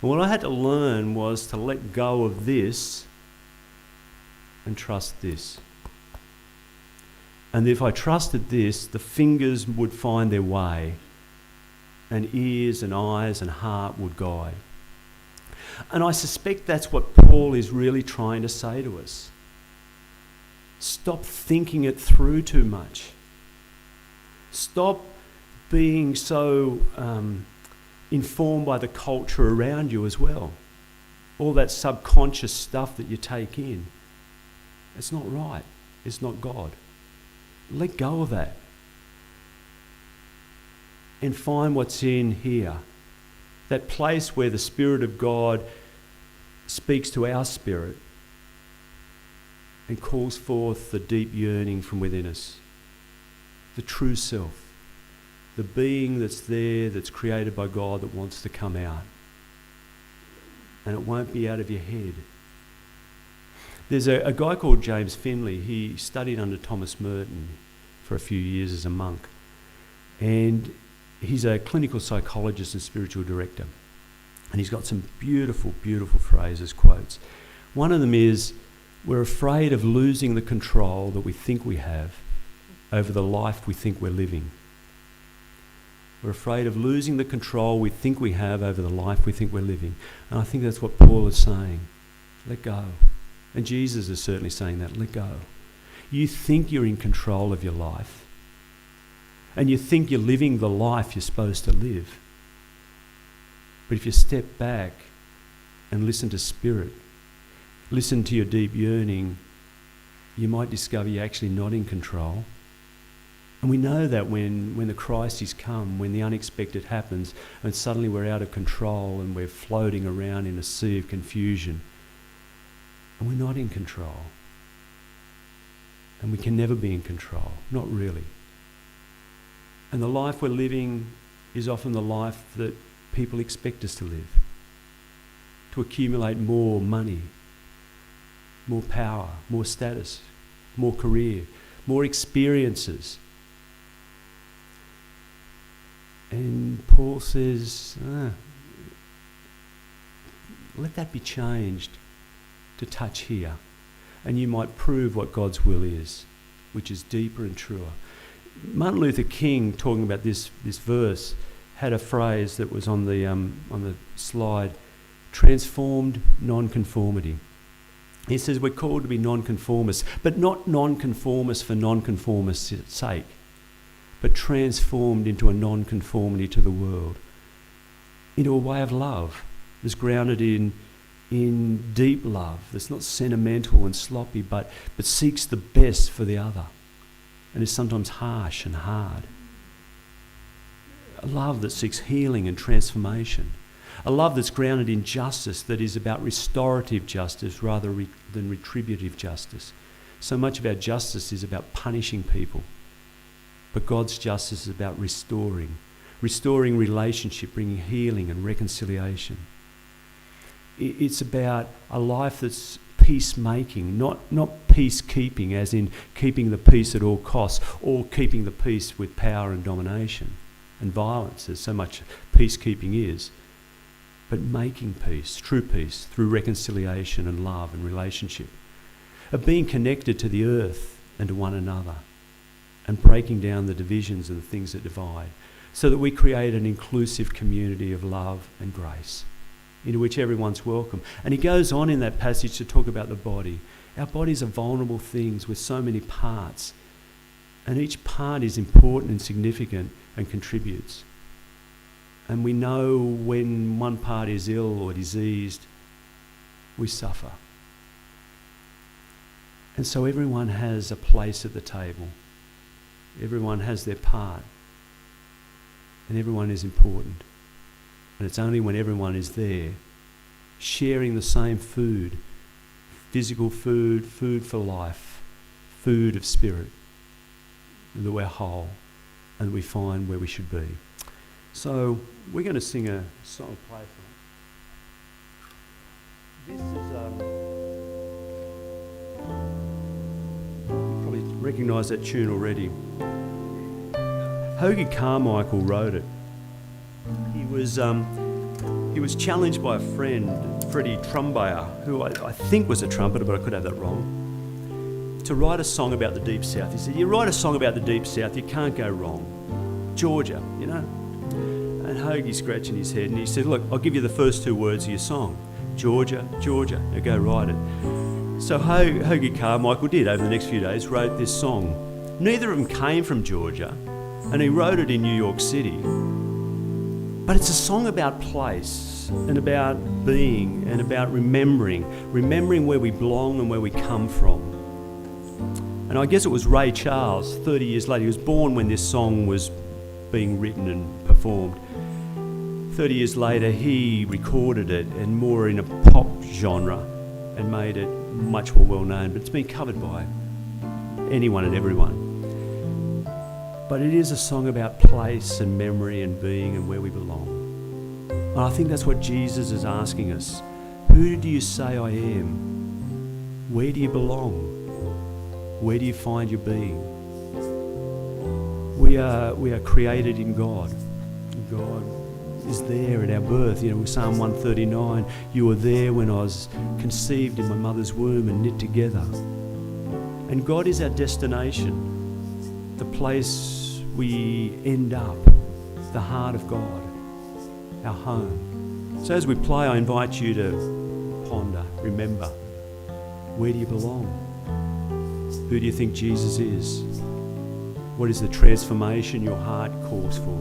And what I had to learn was to let go of this and trust this. And if I trusted this, the fingers would find their way, and ears and eyes and heart would guide. And I suspect that's what Paul is really trying to say to us. Stop thinking it through too much. Stop being so informed by the culture around you as well. All that subconscious stuff that you take in. It's not right. It's not God. Let go of that. And find what's in here. That place where the Spirit of God speaks to our spirit and calls forth the deep yearning from within us. The true self, the being that's there, that's created by God, that wants to come out. And it won't be out of your head. There's a guy called James Finley. He studied under Thomas Merton for a few years as a monk. And he's a clinical psychologist and spiritual director. And he's got some beautiful, beautiful phrases, quotes. One of them is, we're afraid of losing the control that we think we have over the life we think we're living. We're afraid of losing the control we think we have over the life we think we're living. And I think that's what Paul is saying. Let go. And Jesus is certainly saying that. Let go. You think you're in control of your life. And you think you're living the life you're supposed to live. But if you step back and listen to Spirit, listen to your deep yearning, you might discover you're actually not in control. And we know that when the crises come, when the unexpected happens, and suddenly we're out of control and we're floating around in a sea of confusion, and we're not in control. And we can never be in control, not really. And the life we're living is often the life that people expect us to live. To accumulate more money, more power, more status, more career, more experiences. And Paul says, let that be changed to touch here. And you might prove what God's will is, which is deeper and truer. Martin Luther King, talking about this verse, had a phrase that was on the slide: transformed non-conformity. He says we're called to be non-conformists, but not non-conformists for non-conformist's sake, but transformed into a non-conformity to the world, into a way of love that's grounded in deep love, that's not sentimental and sloppy, but seeks the best for the other, and is sometimes harsh and hard. A love that seeks healing and transformation. A love that's grounded in justice, that is about restorative justice rather than retributive justice. So much of our justice is about punishing people, but God's justice is about restoring relationship, bringing healing and reconciliation. It's about a life that's peacemaking, not peacekeeping, as in keeping the peace at all costs, or keeping the peace with power and domination and violence, as so much peacekeeping is, but making peace, true peace, through reconciliation and love and relationship, of being connected to the earth and to one another, and breaking down the divisions and the things that divide, so that we create an inclusive community of love and grace, into which everyone's welcome. And he goes on in that passage to talk about the body. Our bodies are vulnerable things with so many parts, and each part is important and significant and contributes. And we know when one part is ill or diseased, we suffer. And so everyone has a place at the table. Everyone has their part. And everyone is important. And it's only when everyone is there, sharing the same food, physical food, food for life, food of spirit, that we're whole and we find where we should be. So we're going to sing a song of play for it. This is, you probably recognise that tune already. Hoagie Carmichael wrote it. He was challenged by a friend, Freddie Trumbayer, who I think was a trumpeter, but I could have that wrong, to write a song about the Deep South. He said, you write a song about the Deep South, you can't go wrong. Georgia, you know. And Hoagie's scratching his head, and he said, look, I'll give you the first two words of your song. Georgia, Georgia. Now go write it. So Hoagie Carmichael did, over the next few days, wrote this song. Neither of them came from Georgia, and he wrote it in New York City. But it's a song about place and about being and about remembering where we belong and where we come from. And I guess it was Ray Charles, 30 years later. He was born when this song was being written and performed. 30 years later, he recorded it, and more in a pop genre, and made it much more well known. But it's been covered by anyone and everyone. But it is a song about place and memory and being and where we belong. And I think that's what Jesus is asking us. Who do you say I am? Where do you belong? Where do you find your being? We are created in God. God is there at our birth. You know, Psalm 139, you were there when I was conceived in my mother's womb and knit together. And God is our destination, the place we end up, the heart of God, our home. So as we play, I invite you to ponder, remember, where do you belong? Who do you think Jesus is? What is the transformation your heart calls for?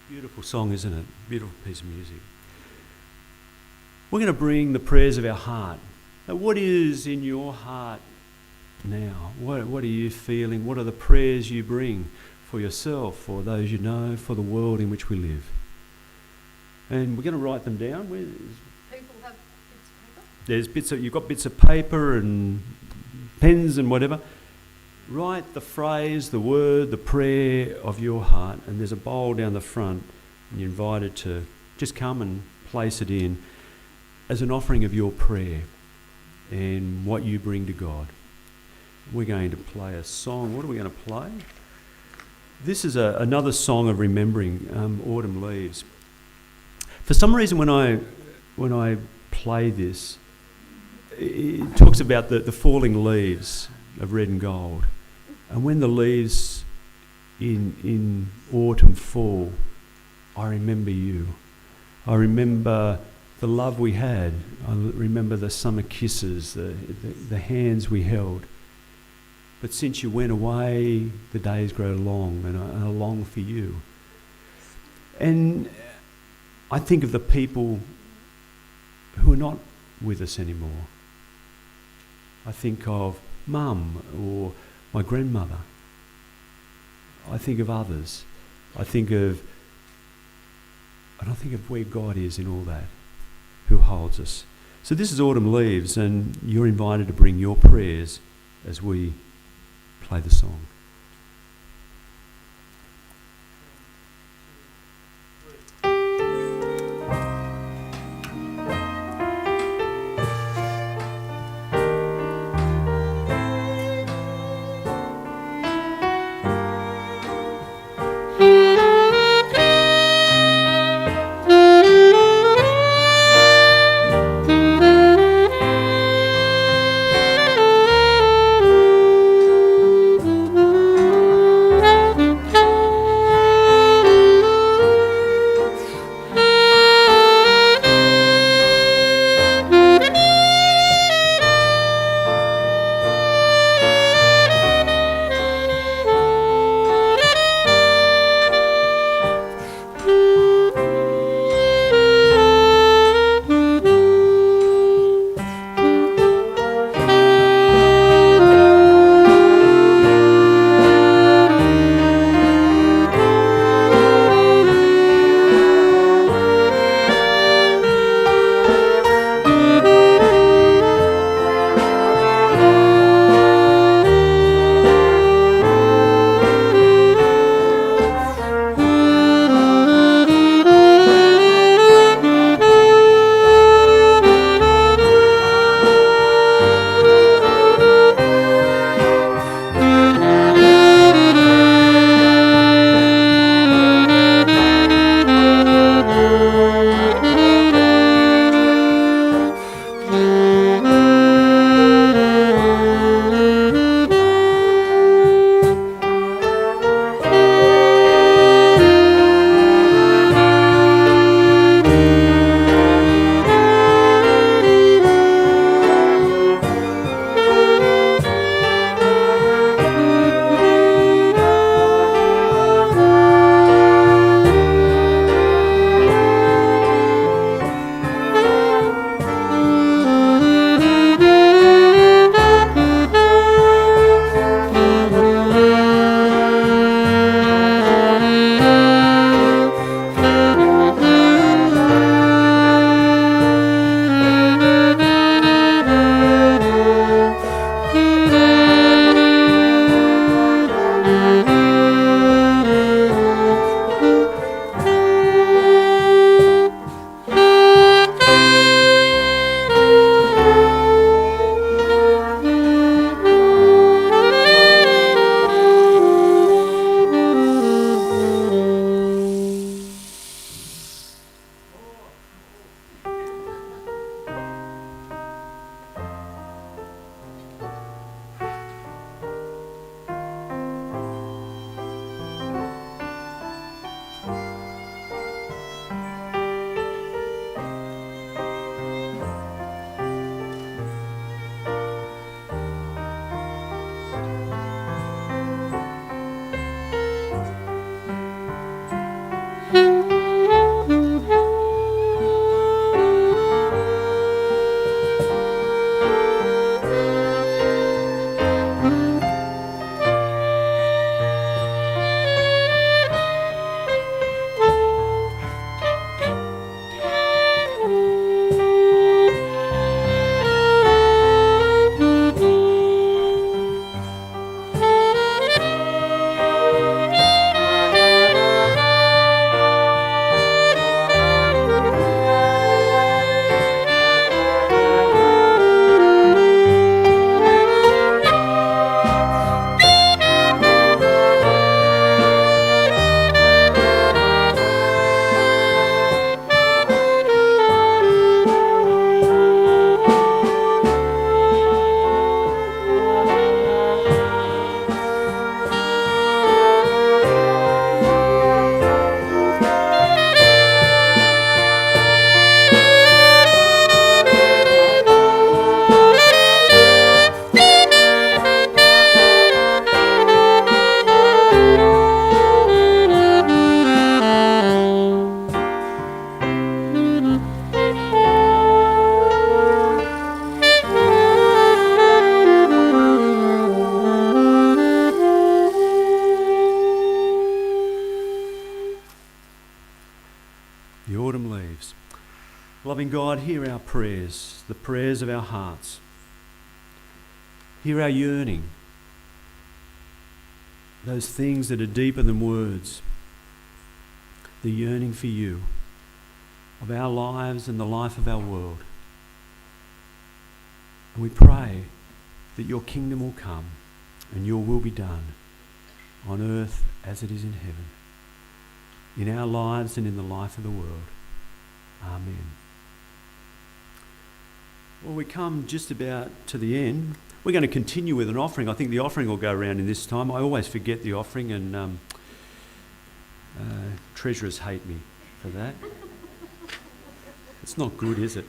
Beautiful song, isn't it? Beautiful piece of music. We're going to bring the prayers of our heart. Now, what is in your heart now? What are you feeling? What are the prayers you bring for yourself, for those you know, for the world in which we live? And we're going to write them down. People have bits of paper. There's you've got bits of paper and pens and whatever. Write the phrase, the word, the prayer of your heart, and there's a bowl down the front, and you're invited to just come and place it in as an offering of your prayer and what you bring to God. We're going to play a song. What are we going to play? This is another song of remembering autumn leaves. For some reason, when I play this, it talks about the falling leaves of red and gold. And when the leaves in autumn fall, I remember you. I remember the love we had. I remember the summer kisses, the hands we held. But since you went away, the days grow long, and I long for you. And I think of the people who are not with us anymore. I think of Mum or my grandmother. I think of others. I think of where God is in all that, who holds us. So this is Autumn Leaves, and you're invited to bring your prayers as we play the song. Thank God, hear our prayers, the prayers of our hearts. Hear our yearning, those things that are deeper than words, the yearning for you, of our lives and the life of our world. And we pray that your kingdom will come and your will be done on earth as it is in heaven, in our lives and in the life of the world. Amen. Well, we come just about to the end. We're going to continue with an offering. I think the offering will go around in this time. I always forget the offering, and treasurers hate me for that. It's not good, is it?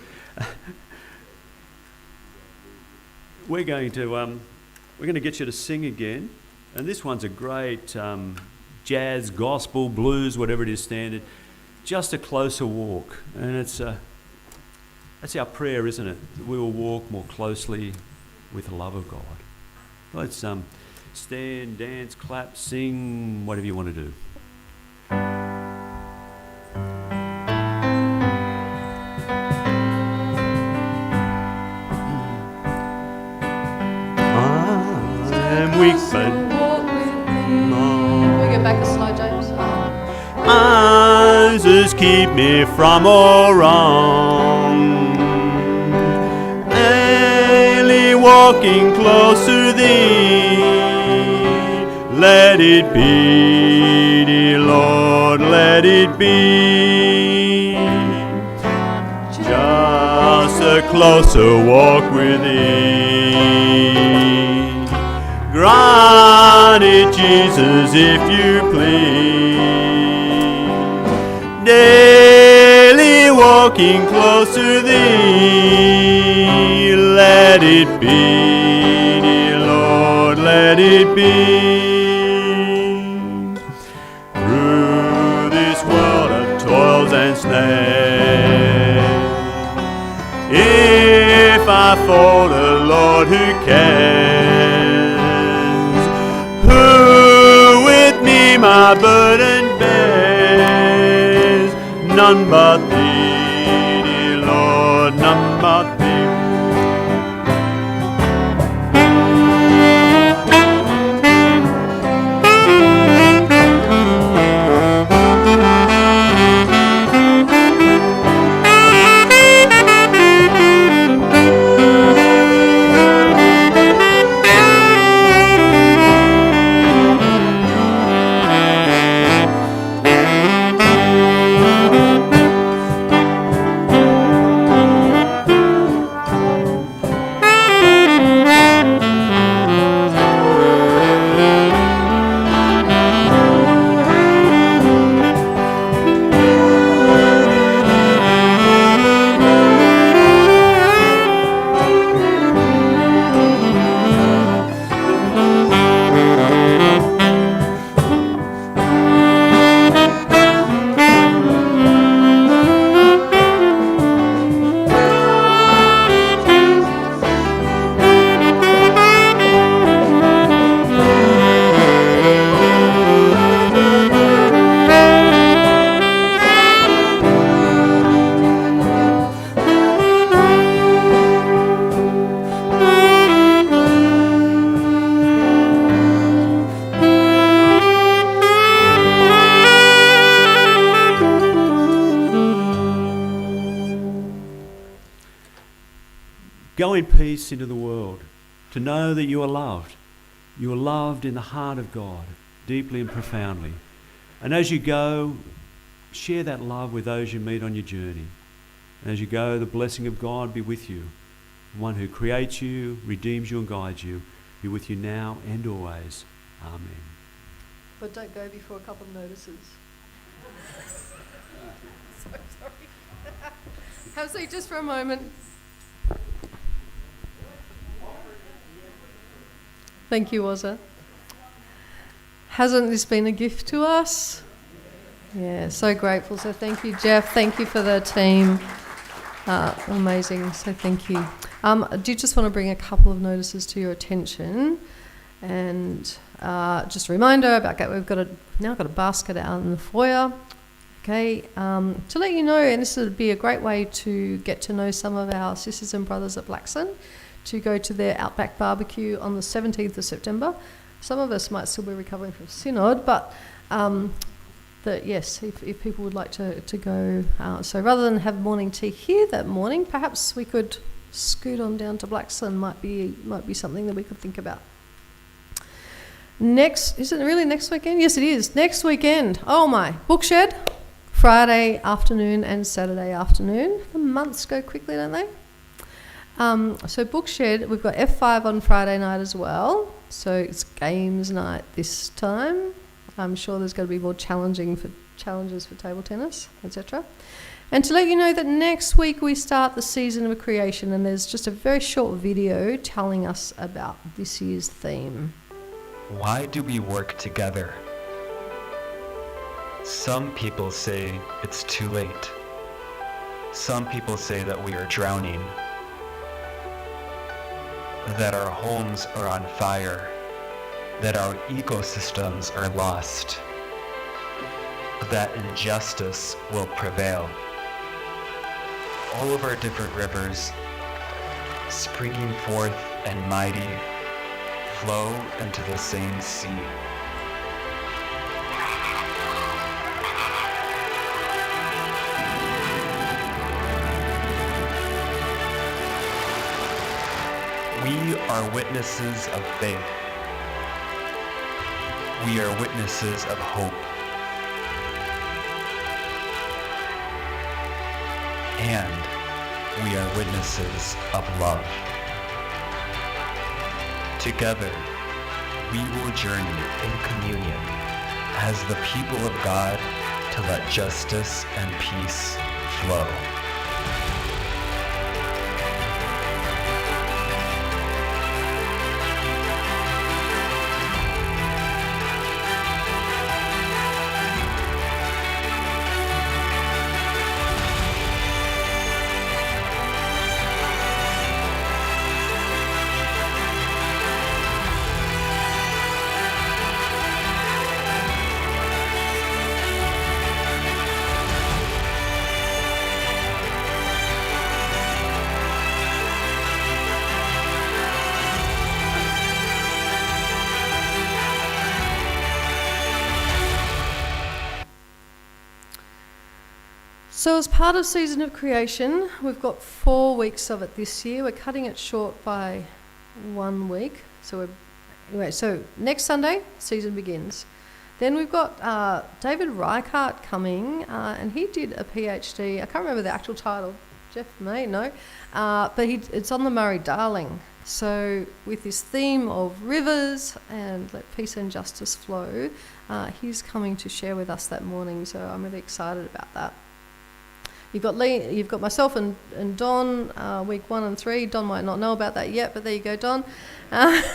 We're going to get you to sing again, and this one's a great jazz, gospel, blues, whatever it is, standard. Just a closer walk, and that's our prayer, isn't it? That we will walk more closely with the love of God. Let's stand, dance, clap, sing, whatever you want to do. Weak, but Can we get back a slow, James? Jesus, keep me from all wrong. Daily walking close to thee. Let it be, dear Lord, let it be. Just a closer walk with thee. Grant it, Jesus, if you please. Daily walking close to thee. Let it be, dear Lord, let it be. Through this world of toils and snares, if I fall, the Lord who cares. My burden bears, none but thee, dear Lord, none but thee. Go in peace into the world, to know that you are loved. You are loved in the heart of God, deeply and profoundly. And as you go, share that love with those you meet on your journey. And as you go, the blessing of God be with you. The one who creates you, redeems you and guides you, be with you now and always. Amen. But don't go before a couple of notices. So sorry. Have a seat just for a moment. Thank you, Wazza. Hasn't this been a gift to us? Yeah, so grateful. So thank you, Jeff. Thank you for the team. Amazing. So thank you. I do just want to bring a couple of notices to your attention. And just a reminder about we've now got a basket out in the foyer. Okay, to let you know, and this would be a great way to get to know some of our sisters and brothers at Blackson, to go to their Outback barbecue on the 17th of September. Some of us might still be recovering from Synod, but yes, if people would like to go, so rather than have morning tea here that morning, perhaps we could scoot on down to Blackson. Might be something that we could think about. Is it really next weekend? Yes, it is. Next weekend. Oh my, Bookshed, Friday afternoon and Saturday afternoon. The months go quickly, don't they? So Bookshed, we've got F5 on Friday night as well. So it's games night this time. I'm sure there's going to be more challenges for table tennis, etc. And to let you know that next week we start the season of creation, and there's just a very short video telling us about this year's theme. Why do we work together? Some people say it's too late. Some people say that we are drowning, that our homes are on fire, that our ecosystems are lost, that injustice will prevail. All of our different rivers, springing forth and mighty, flow into the same sea. We are witnesses of faith. We are witnesses of hope. And we are witnesses of love. Together, we will journey in communion as the people of God to let justice and peace flow. So as part of Season of Creation, we've got 4 weeks of it this year. We're cutting it short by 1 week. So next Sunday, season begins. Then we've got David Reichart coming, and he did a PhD. I can't remember the actual title. Jeff may know, but it's on the Murray-Darling. So with this theme of rivers and let peace and justice flow, he's coming to share with us that morning. So I'm really excited about that. You've got Lee, you've got myself and Don, week 1 and 3. Don might not know about that yet, but there you go, Don. Then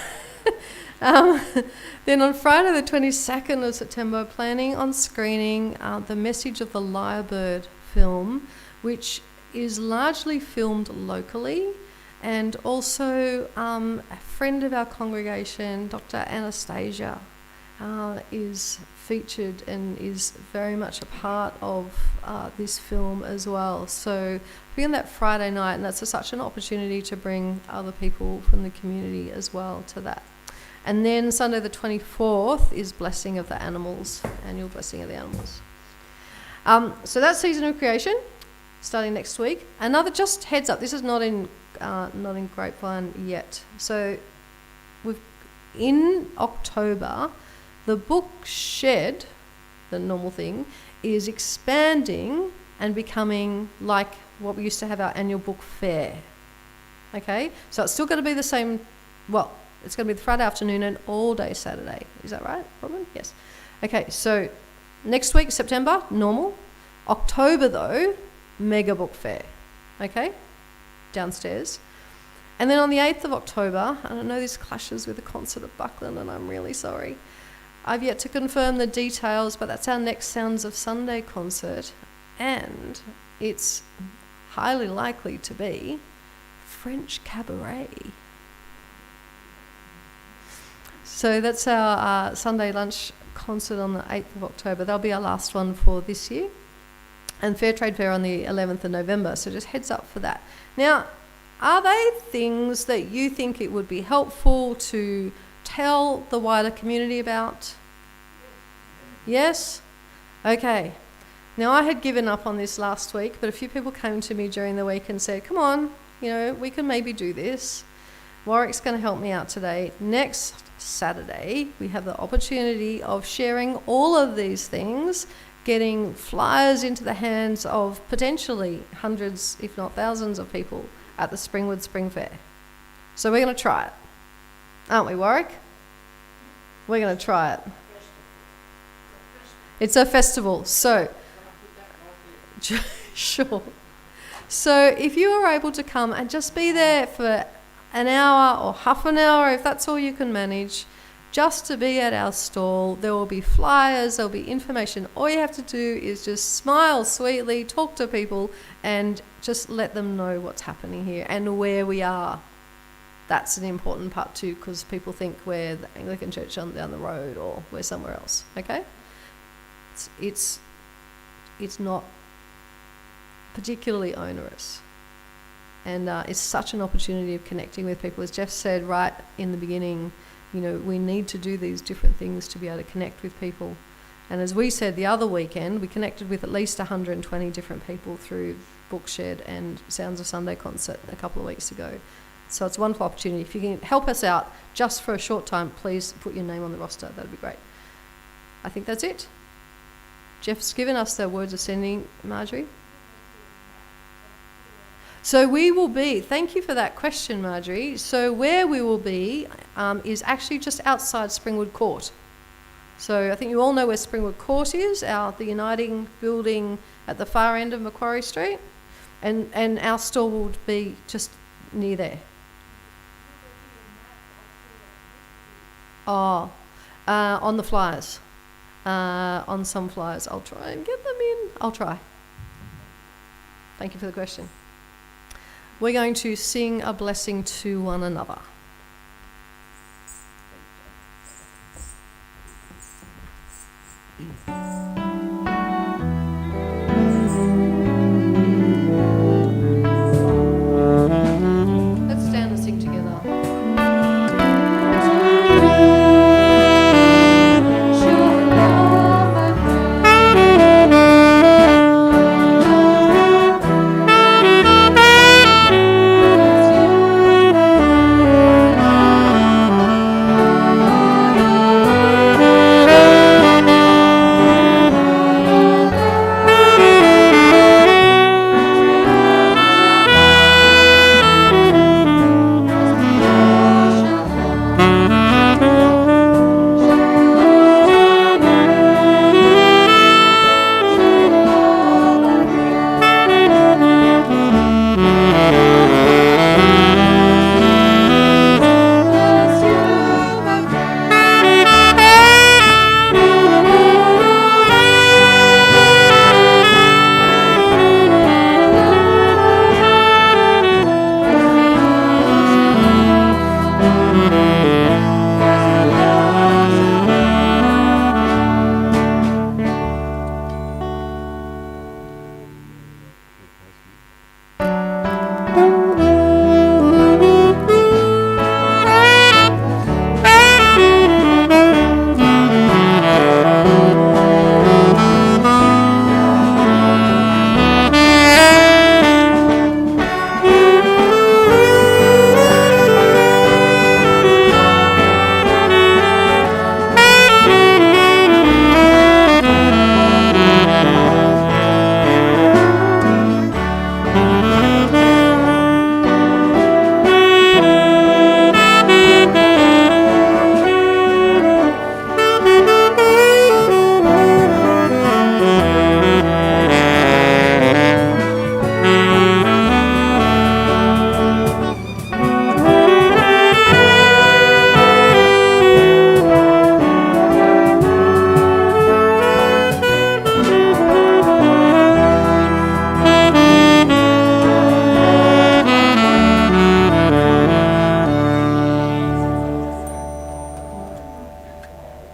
on Friday the 22nd of September, planning on screening The Message of the Lyrebird film, which is largely filmed locally, and also a friend of our congregation, Dr. Anastasia, is featured and is very much a part of this film as well. So be on that Friday night, and that's such an opportunity to bring other people from the community as well to that. And then Sunday the 24th is Blessing of the Animals, annual Blessing of the Animals. So that's Season of Creation, starting next week. Another, just heads up, this is not in Grapevine yet. So in October, the book shed, the normal thing, is expanding and becoming like what we used to have our annual book fair. Okay, so it's still going to be the same. Well, it's going to be the Friday afternoon and all day Saturday. Is that right, Robin? Yes. Okay, so next week, September, normal. October, though, mega book fair. Okay, downstairs. And then on the 8th of October, and I know this clashes with the concert at Buckland, and I'm really sorry. I've yet to confirm the details, but that's our next Sounds of Sunday concert, and it's highly likely to be French cabaret. So that's our Sunday lunch concert on the 8th of October. That'll be our last one for this year. and Fair Trade Fair on the 11th of November. So just heads up for that. Now, are they things that you think it would be helpful to tell the wider community about? Yes? Okay. Now, I had given up on this last week, but a few people came to me during the week and said, come on, we can maybe do this. Warwick's going to help me out today. Next Saturday, we have the opportunity of sharing all of these things, getting flyers into the hands of potentially hundreds, if not thousands of people at the Springwood Spring Fair. So we're going to try it. Aren't we, Warwick? We're going to try it. It's a festival, so... Sure. So if you are able to come and just be there for an hour or half an hour, if that's all you can manage, just to be at our stall, there will be flyers, there will be information. All you have to do is just smile sweetly, talk to people, and just let them know what's happening here and where we are. That's an important part too, because people think we're the Anglican Church down the road or we're somewhere else. Okay, it's not particularly onerous, and it's such an opportunity of connecting with people. As Jeff said right in the beginning, we need to do these different things to be able to connect with people. And as we said the other weekend, we connected with at least 120 different people through Bookshed and Sounds of Sunday concert a couple of weeks ago. So it's a wonderful opportunity. If you can help us out just for a short time, please put your name on the roster. That'd be great. I think that's it. Jeff's given us the words of sending, Marjorie. So we will be, thank you for that question, Marjorie. So where we will be is actually just outside Springwood Court. So I think you all know where Springwood Court is, the Uniting building at the far end of Macquarie Street. And our stall will be just near there. On the flyers. On some flyers. I'll try and get them in. I'll try. Thank you for the question. We're going to sing a blessing to one another. Let's stand and sing together.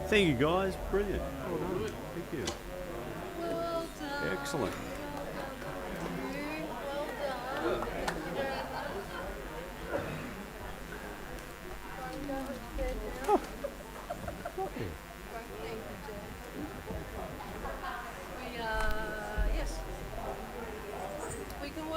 Thank you, guys. Brilliant. Well done. Thank you. Well done. Excellent. Thank you.